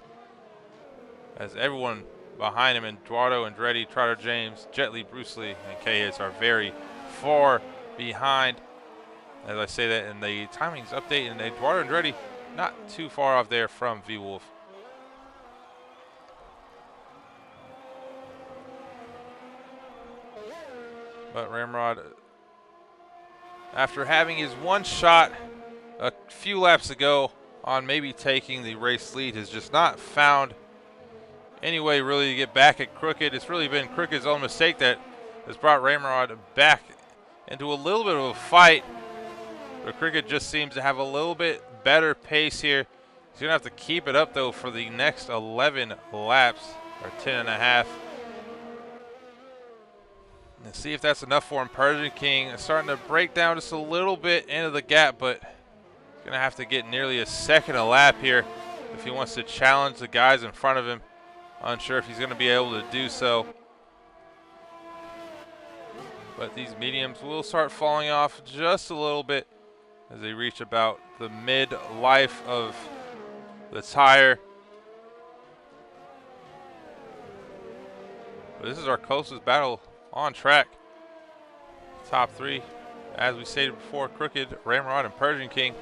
as everyone behind him, Eduardo Andretti, Trotter James, Jet Li, Bruce Lee, and K-Hits are very far behind. As I say that in the timings update, and Eduardo Andretti not too far off there from V-Wolf. But Ramrod, after having his one shot a few laps ago on maybe taking the race lead, has just not found any way really to get back at Crooked. It's really been Crooked's own mistake that has brought Ramrod back into a little bit of a fight. But Crooked just seems to have a little bit better pace here. He's going to have to keep it up, though, for the next 11 laps, or 10 and a half. And see if that's enough for him. Persian King is starting to break down just a little bit into the gap, but he's going to have to get nearly a second a lap here if he wants to challenge the guys in front of him. Unsure if he's going to be able to do so. But these mediums will start falling off just a little bit as they reach about the mid-life of the tire. But this is our closest battle on track. Top three, as we stated before, Crooked, Ramrod, and Persian King.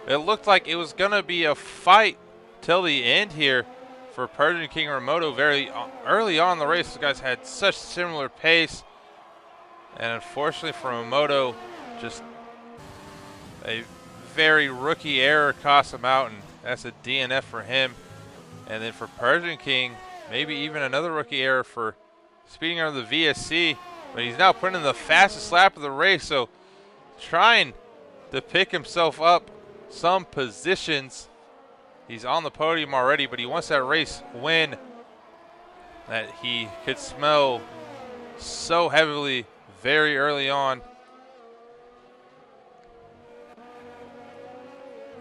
It looked like it was going to be a fight till the end here for Persian King and Ramoto. Very early on in the race, these guys had such similar pace. And unfortunately for Ramoto, just a very rookie error cost him out, and that's a DNF for him. And then for Persian King, maybe even another rookie error for speeding under the VSC, but he's now putting in the fastest lap of the race, so trying to pick himself up some positions. He's on the podium already, but he wants that race win that he could smell so heavily very early on.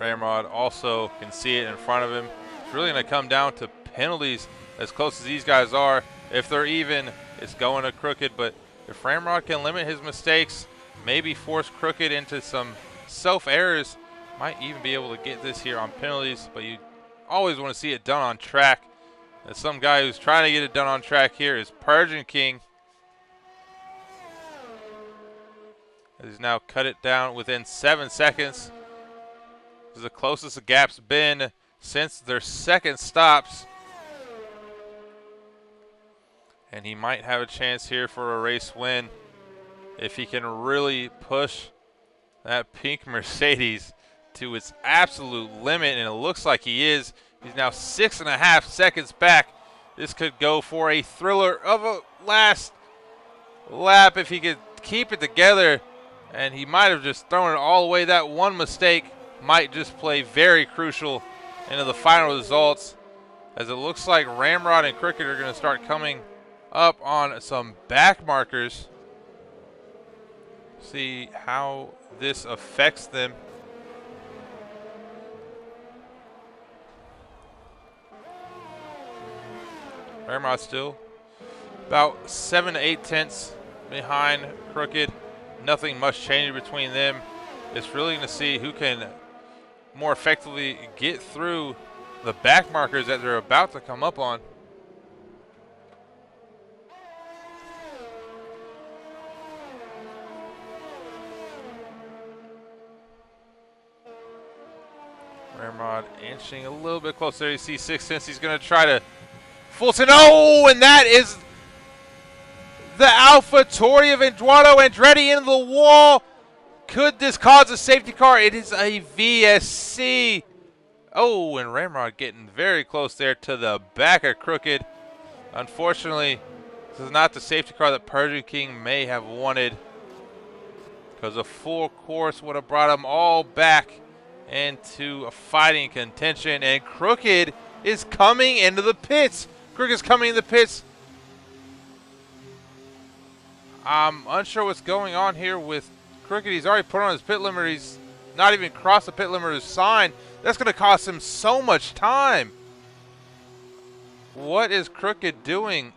Ramrod also can see it in front of him. It's really going to come down to penalties as close as these guys are. If they're even, it's going to Crooked, but if Ramrod can limit his mistakes, maybe force Crooked into some self-errors, might even be able to get this here on penalties, but you always want to see it done on track. And some guy who's trying to get it done on track here is Persian King. He's now cut it down within 7 seconds. This is the closest the gap's been since their second stops. And he might have a chance here for a race win if he can really push that pink Mercedes to its absolute limit, and it looks like he is. He's now 6.5 seconds back. This could go for a thriller of a last lap if he could keep it together, and he might have just thrown it all away. That one mistake might just play very crucial into the final results, as it looks like Ramrod and Crooked are going to start coming up on some back markers. See how this affects them. Ramrod still about 7 to 8 tenths behind Crooked. nothing much changing between them. It's really going to see who can more effectively get through the back markers that they're about to come up on. Ramrod inching a little bit closer. You see Sixtenths. He's going to try to Fulton. Oh, and that is the AlphaTauri of Eduardo Andretti into the wall. Could this cause a safety car? It is a VSC. Oh, and Ramrod getting very close there to the back of Crooked. Unfortunately, this is not the safety car that Persian King may have wanted, because a full course would have brought them all back into a fighting contention. And Crooked is coming into the pits. Crooked is coming in the pits. I'm unsure what's going on here with Crooked. He's already put on his pit limiter. He's not even crossed the pit limiter sign. That's going to cost him so much time. What is Crooked doing?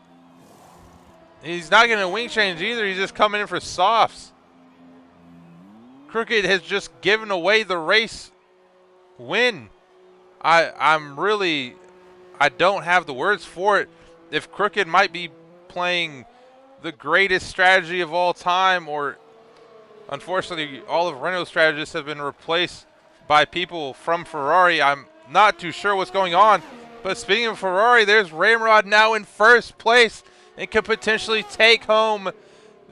He's not getting a wing change either. He's just coming in for softs. Crooked has just given away the race win. I don't have the words for it. If Crooked might be playing the greatest strategy of all time, or unfortunately all of Renault's strategists have been replaced by people from Ferrari. I'm not too sure what's going on. But speaking of Ferrari, there's Ramrod now in first place and could potentially take home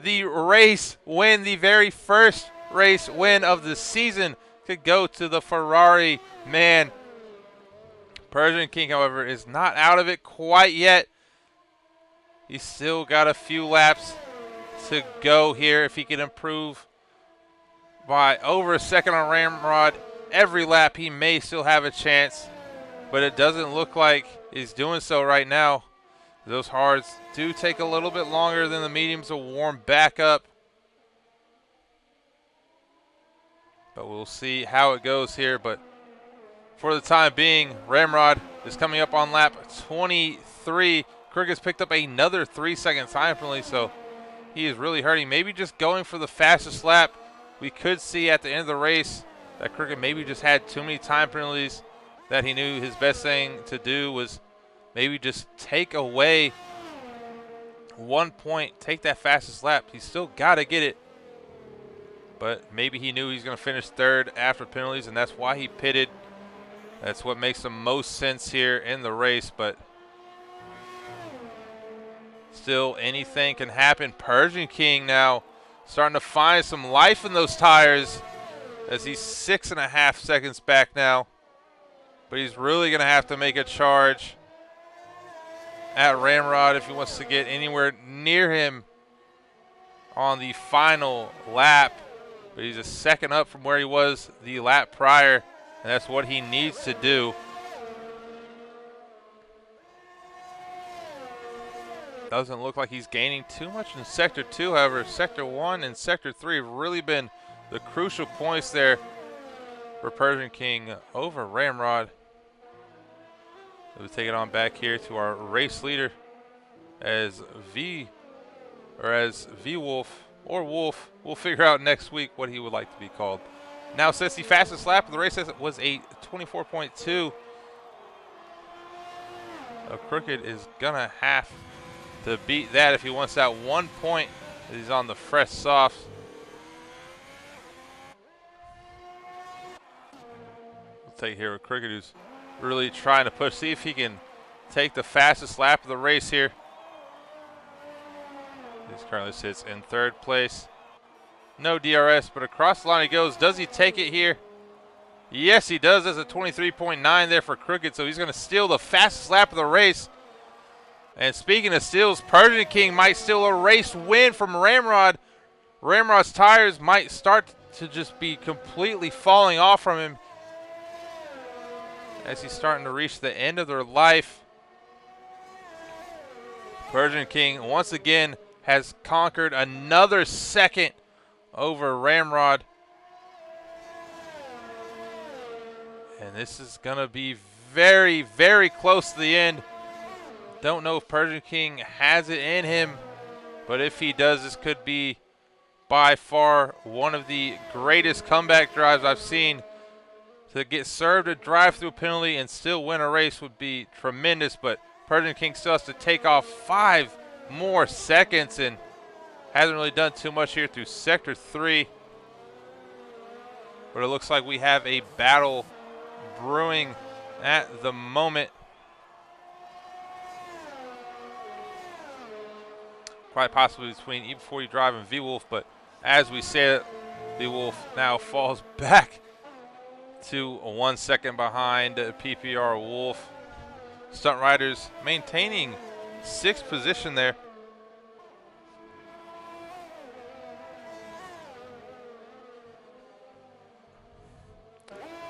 the race win. The very first race win of the season could go to the Ferrari man. Persian King, however, is not out of it quite yet. He's still got a few laps to go here. If he can improve by over a second on Ramrod every lap, he may still have a chance. But it doesn't look like he's doing so right now. Those hards do take a little bit longer than the mediums to warm back up. But we'll see how it goes here. But for the time being, Ramrod is coming up on lap 23. Crooked has picked up another 3-second time penalty, so he is really hurting. Maybe just going for the fastest lap. We could see at the end of the race that Crooked maybe just had too many time penalties, that he knew his best thing to do was maybe just take away 1 point, take that fastest lap. He's still got to get it. But maybe he knew he's going to finish third after penalties, and that's why he pitted. That's what makes the most sense here in the race, but still, anything can happen. Persian King now starting to find some life in those tires as he's 6.5 seconds back now. But he's really going to have to make a charge at Ramrod if he wants to get anywhere near him on the final lap. But he's a second up from where he was the lap prior, and that's what he needs to do. Doesn't look like he's gaining too much in Sector 2. However, Sector 1 and Sector 3 have really been the crucial points there for Persian King over Ramrod. We'll take it on back here to our race leader as V-Wolf or Wolf. We'll figure out next week what he would like to be called. Now, since the fastest lap of the race was a 24.2, Crooked is going to have to beat that if he wants that 1 point. He's on the fresh softs. We'll take here with Crooked, who's really trying to push, see if he can take the fastest lap of the race here. He currently sits in third place. No DRS, but across the line he goes. Does he take it here? Yes, he does. There's a 23.9 there for Crooked, so he's going to steal the fastest lap of the race. And speaking of steals, Persian King might steal a race win from Ramrod. Ramrod's tires might start to just be completely falling off from him as he's starting to reach the end of their life. Persian King once again has conquered another second over Ramrod. And this is going to be very, very close to the end. Don't know if Persian King has it in him, but if he does, this could be by far one of the greatest comeback drives I've seen. To get served a drive-through penalty and still win a race would be tremendous, but Persian King still has to take off 5 more seconds and hasn't really done too much here through Sector 3. But it looks like we have a battle brewing at the moment. Quite possibly between E40 Drive and V-Wolf, but as we said, V-Wolf now falls back to 1 second behind PPR Wolf. Stunt Riders maintaining 6th position there.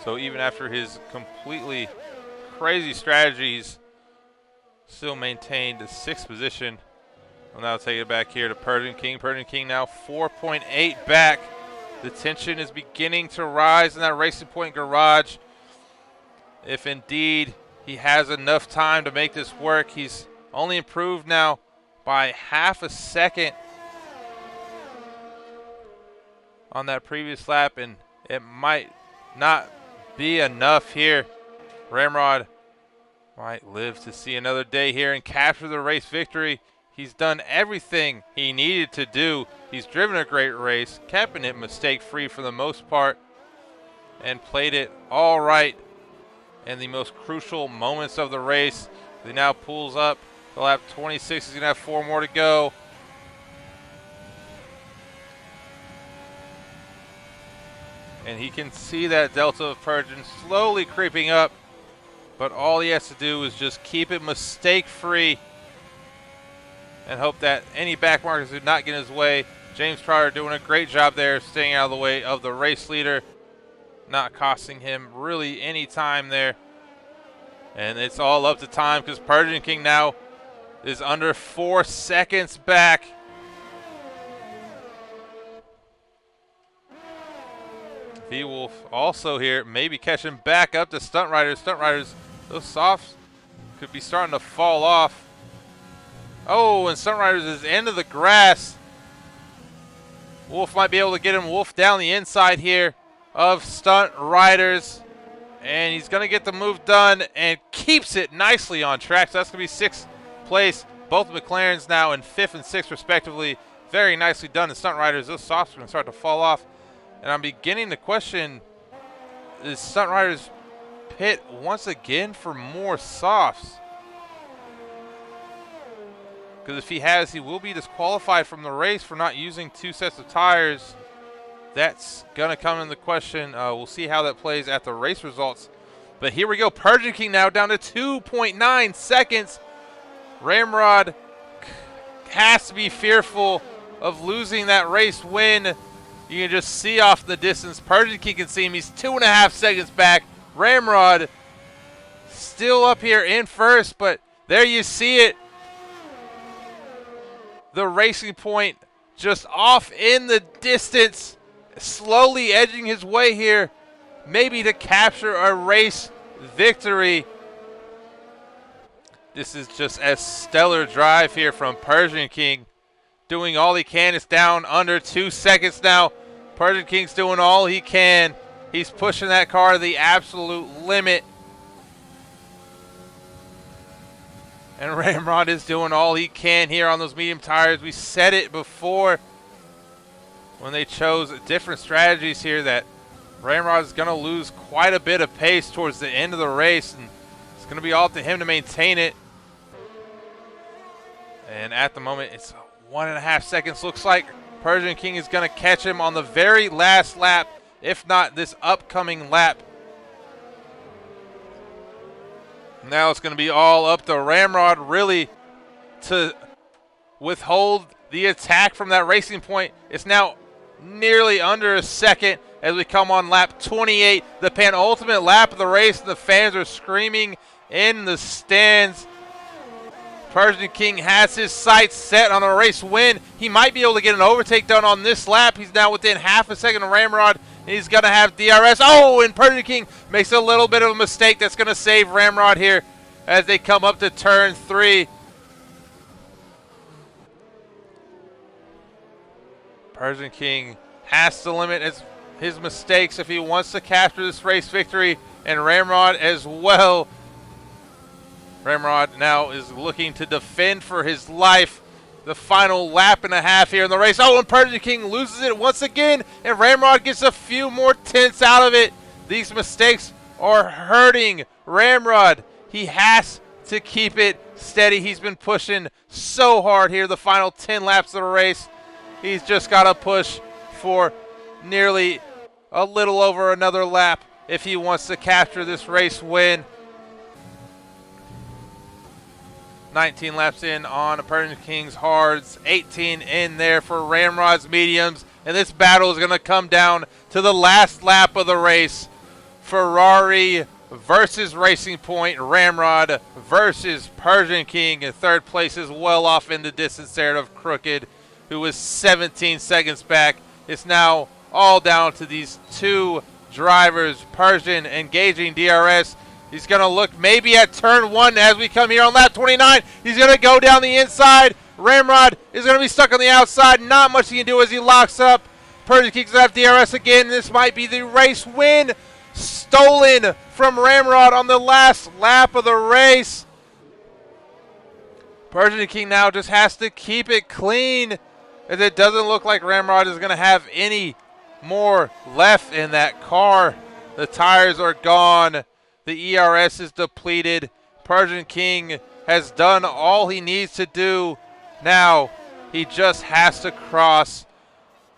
So even after his completely crazy strategies, still maintained the 6th position. We'll now take it back here to Persian King. Persian King now 4.8 back. The tension is beginning to rise in that Racing Point garage. If indeed he has enough time to make this work, he's only improved now by half a second on that previous lap, and it might not be enough here. Ramrod might live to see another day here and capture the race victory. He's done everything he needed to do. He's driven a great race, keeping it mistake-free for the most part, and played it all right in the most crucial moments of the race. He now pulls up to lap 26. He's going to have 4 more to go. And he can see that delta of Persian slowly creeping up, but all he has to do is just keep it mistake-free and hope that any back markers do not get in his way. James Trotter doing a great job there, staying out of the way of the race leader, not costing him really any time there. And it's all up to time because Persian King now is under 4 seconds back. V-Wolf also here, maybe catching back up to Stunt Riders. Stunt Riders, those softs could be starting to fall off. Oh, and Stunt Riders is into the grass. Wolf might be able to get him. Wolf down the inside here of Stunt Riders. And he's going to get the move done and keeps it nicely on track. So that's going to be 6th place. Both McLarens now in 5th and 6th respectively. Very nicely done. And Stunt Riders, those softs are going to start to fall off. And I'm beginning to question, is Stunt Riders pit once again for more softs? Because if he has, he will be disqualified from the race for not using 2 sets of tires. That's going to come into question. We'll see how that plays at the race results. But here we go. Persian King now down to 2.9 seconds. Ramrod has to be fearful of losing that race win. You can just see off the distance. Persian King can see him. He's 2.5 seconds back. Ramrod still up here in first, but there you see it. The Racing Point just off in the distance, slowly edging his way here, maybe to capture a race victory. This is just a stellar drive here from Persian King, doing all he can. It's down under 2 seconds now. Persian King's doing all he can. He's pushing that car to the absolute limit. And Ramrod is doing all he can here on those medium tires. We said it before when they chose different strategies here that Ramrod is going to lose quite a bit of pace towards the end of the race, and it's going to be all up to him to maintain it. And at the moment, it's 1.5 seconds. Looks like Persian King is going to catch him on the very last lap, if not this upcoming lap. Now it's going to be all up to Ramrod really to withhold the attack from that Racing Point. It's now nearly under a second as we come on lap 28, the penultimate lap of the race. The fans are screaming in the stands. Persian King has his sights set on a race win. He might be able to get an overtake done on this lap. He's now within half a second of Ramrod. He's going to have DRS. Oh, and Persian King makes a little bit of a mistake that's going to save Ramrod here as they come up to turn 3. Persian King has to limit his mistakes if he wants to capture this race victory, and Ramrod as well. Ramrod now is looking to defend for his life. The final lap and a half here in the race. Oh, and Persian King loses it once again, and Ramrod gets a few more tenths out of it. These mistakes are hurting Ramrod. He has to keep it steady. He's been pushing so hard here the final 10 laps of the race. He's just got to push for nearly a little over another lap if he wants to capture this race win. 19 laps in on Persian King's hards, 18 in there for Ramrod's mediums, and this battle is going to come down to the last lap of the race. Ferrari versus Racing Point, Ramrod versus Persian King. In third place is well off in the distance there of Crooked, who was 17 seconds back. It's now all down to these two drivers. Persian engaging DRS. He's going to look maybe at turn 1 as we come here on lap 29. He's going to go down the inside. Ramrod is going to be stuck on the outside. Not much he can do as he locks up. Persian King's going to have DRS again. This might be the race win. Stolen from Ramrod on the last lap of the race. Persian King now just has to keep it clean, as it doesn't look like Ramrod is going to have any more left in that car. The tires are gone. The ERS is depleted. Persian King has done all he needs to do. Now he just has to cross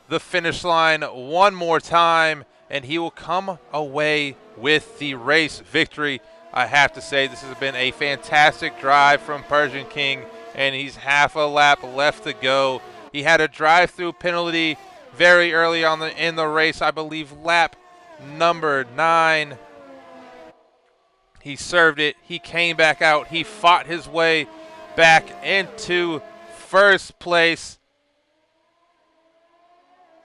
the finish line one more time, and he will come away with the race victory. I have to say, this has been a fantastic drive from Persian King, and he's half a lap left to go. He had a drive-through penalty very early on in the race, I believe lap number 9. He served it. He came back out. He fought his way back into first place.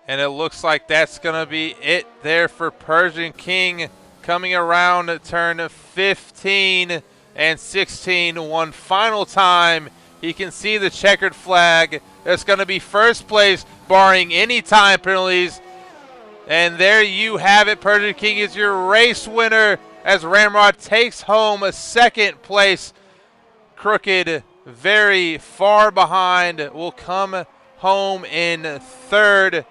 And it looks like that's going to be it there for Persian King. Coming around to turn 15 and 16 one final time. He can see the checkered flag. That's going to be first place, barring any time penalties. And there you have it. Persian King is your race winner, as Ramrod takes home a second place. Crooked, very far behind, will come home in third,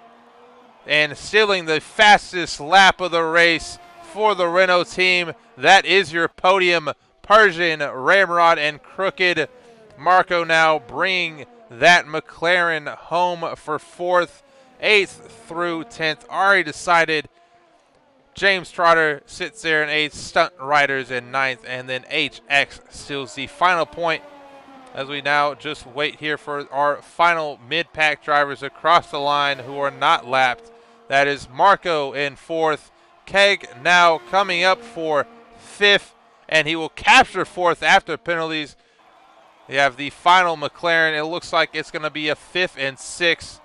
and stealing the fastest lap of the race for the Renault team. That is your podium. Persian, Ramrod, and Crooked. Marco now bringing that McLaren home for 4th, 8th through 10th. Already decided. James Trotter sits there in 8th, Stunt Riders in 9th, and then HX steals the final point, as we now just wait here for our final mid-pack drivers across the line who are not lapped. That is Marco in 4th. Keg now coming up for 5th, and he will capture 4th after penalties. We have the final McLaren. It looks like it's going to be a 5th and 6th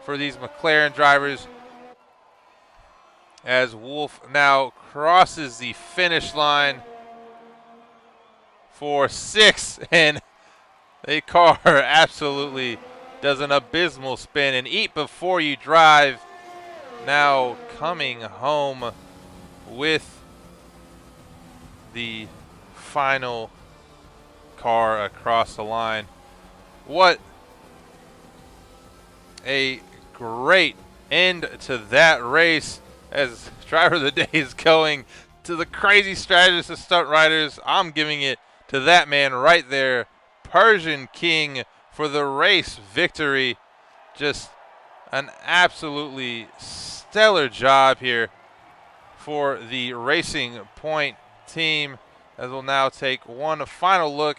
for these McLaren drivers, as Wolf now crosses the finish line for 6th, and the car absolutely does an abysmal spin. And Eat Before You Drive now coming home with the final car across the line. What a great end to that race, as driver of the day is going to the crazy strategist of Stunt Riders. I'm giving it to that man right there, Persian King, for the race victory. Just an absolutely stellar job here for the Racing Point team, as we'll now take one final look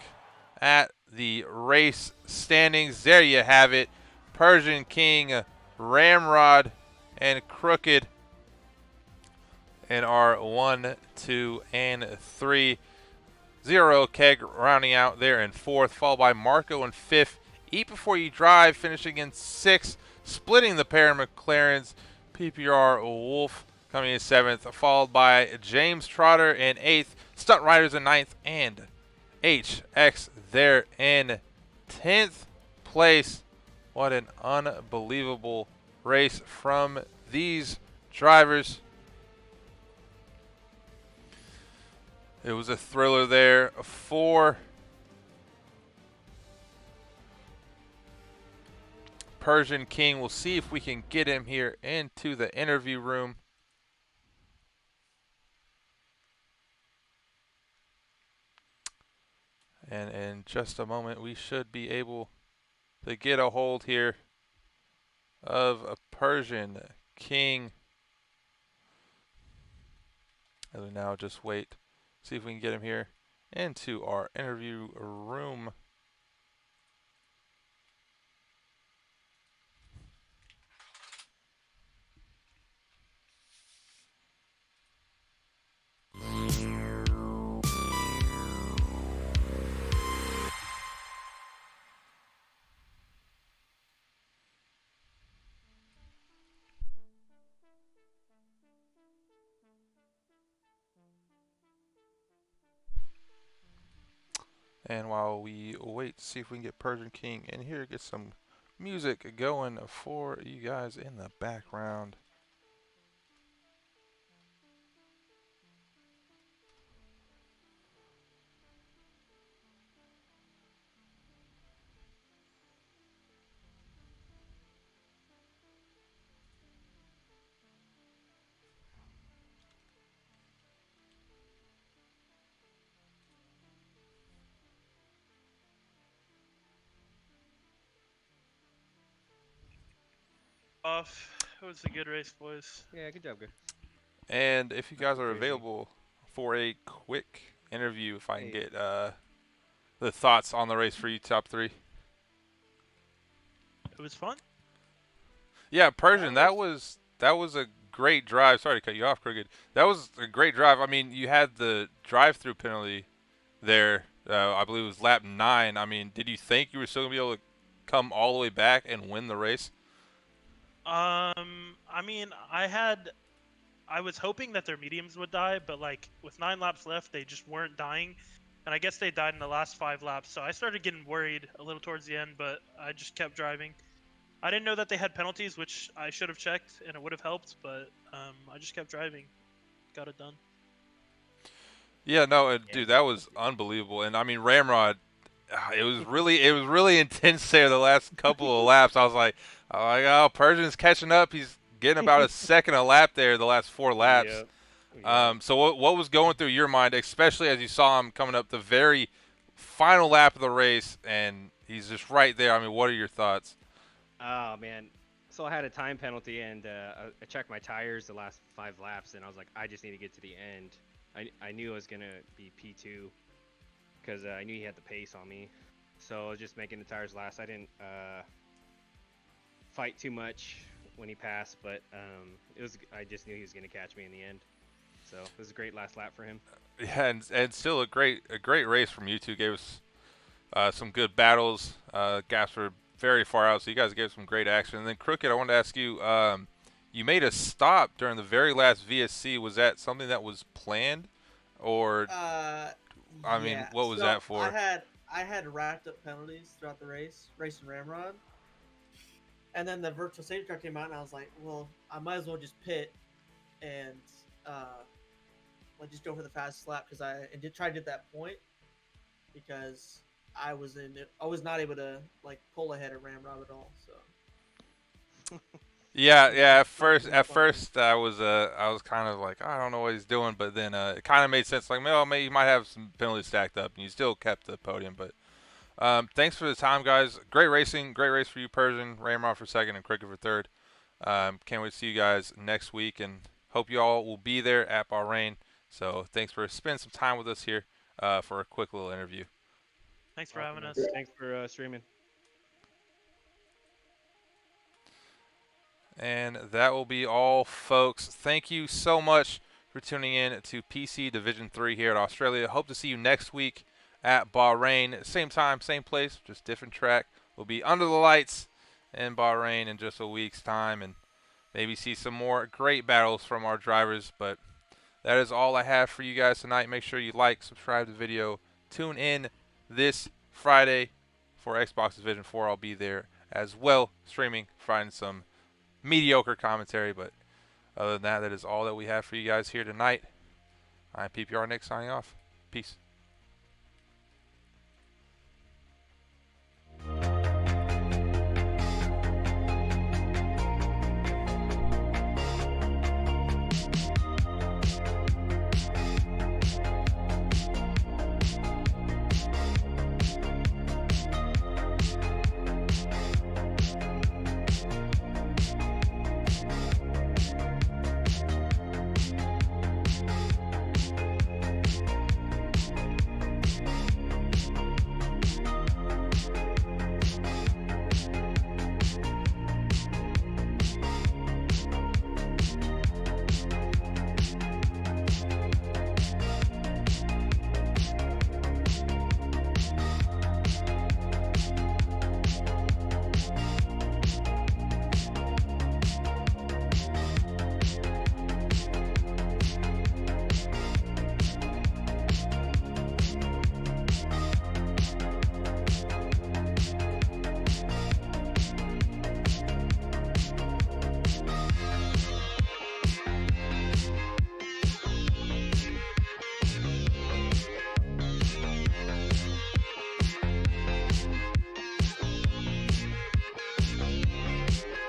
at the race standings. There you have it. Persian King, Ramrod, and Crooked in our 1, 2, and 3. Zero Keg rounding out there in 4th, followed by Marco in 5th. Eat Before You Drive finishing in 6th, splitting the pair of McLarens. PPR Wolf coming in 7th, followed by James Trotter in 8th, Stunt Riders in 9th, and HX there in 10th place. What an unbelievable race from these drivers. It was a thriller there for Persian King. We'll see if we can get him here into the interview room. And in just a moment, we should be able to get a hold here of a Persian King. As we now just wait, see if we can get him here into our interview room. And while we wait to see if we can get Persian King in here, get some music going for you guys in the background.
It was a good race, boys.
Yeah, good job, good.
And if you guys are
Racing.
available for a quick interview, if I can
Hey,
get the thoughts on the race for you, top three.
It was fun.
Yeah, Persian,
That
that was a great drive. Sorry to cut you off, Crooked. That was a great drive. I mean, you had the drive-through penalty there. I believe it was lap 9. I mean, did you think you were still gonna be able to come all the way back and win the race?
I mean, I was hoping that their mediums would die, but like with 9 laps left, they just weren't dying, and I guess they died in the last 5 laps. So I started getting worried a little towards the end, but I just kept driving. I didn't know that they had penalties, which I should have checked, and it would have helped, but I just kept driving, got it done.
Yeah, no,
yeah,
dude, that
good.
was unbelievable. And I mean, Ramrod, it was really intense there the last couple of laps. I was like, oh, Persian's catching up. He's getting about a second a lap there the last 4 laps.
Yep. Yep.
So what was going through your mind, especially as you saw him coming up the very final lap of the race, and he's just right there? I mean, what are your thoughts?
Oh man. So I had a time penalty, and I checked my tires the last 5 laps, and I was like, I just need to get to the end. I knew I was gonna be P2 because I knew he had the pace on me. So I was just making the tires last. I didn't fight too much when he passed, but I just knew he was gonna catch me in the end. So it was a great last lap for him.
Yeah, and still a great race from you two. Gave us some good battles. Gaps were very far out, so you guys gave some great action. And then Crooked, I wanted to ask you, you made a stop during the very last VSC. Was that something that was planned, or
uh,
I mean,
yeah.
what was
So
that for?
I had racked up penalties throughout the race, racing Ramrod, and then the virtual safety car came out, and I was like, well, I might as well just pit and like just go for the fastest lap because I did try to get that point because I was not able to like pull ahead of Ramrod at all. So
Yeah,
it was
yeah.
just
At first,
something
at
fun.
first, I was kind of like, I don't know what he's doing, but then it kind of made sense. Like, well, maybe you might have some penalties stacked up, and you still kept the podium. But thanks for the time, guys. Great racing, great race for you, Persian, Ramrod for second, and Cricket for third. Can't wait to see you guys next week, and hope you all will be there at Bahrain. So thanks for spending some time with us here for a quick little interview.
Thanks for
Awesome,
having
man.
us.
Thanks for streaming.
And that will be all, folks. Thank you so much for tuning in to PC Division 3 here at Australia. Hope to see you next week at Bahrain. Same time, same place, just different track. We'll be under the lights in Bahrain in just a week's time and maybe see some more great battles from our drivers. But that is all I have for you guys tonight. Make sure you like, subscribe to the video. Tune in this Friday for Xbox Division 4. I'll be there as well, streaming, providing some mediocre commentary. But other than that, that is all that we have for you guys here tonight. I'm PPR Nick signing off. Peace.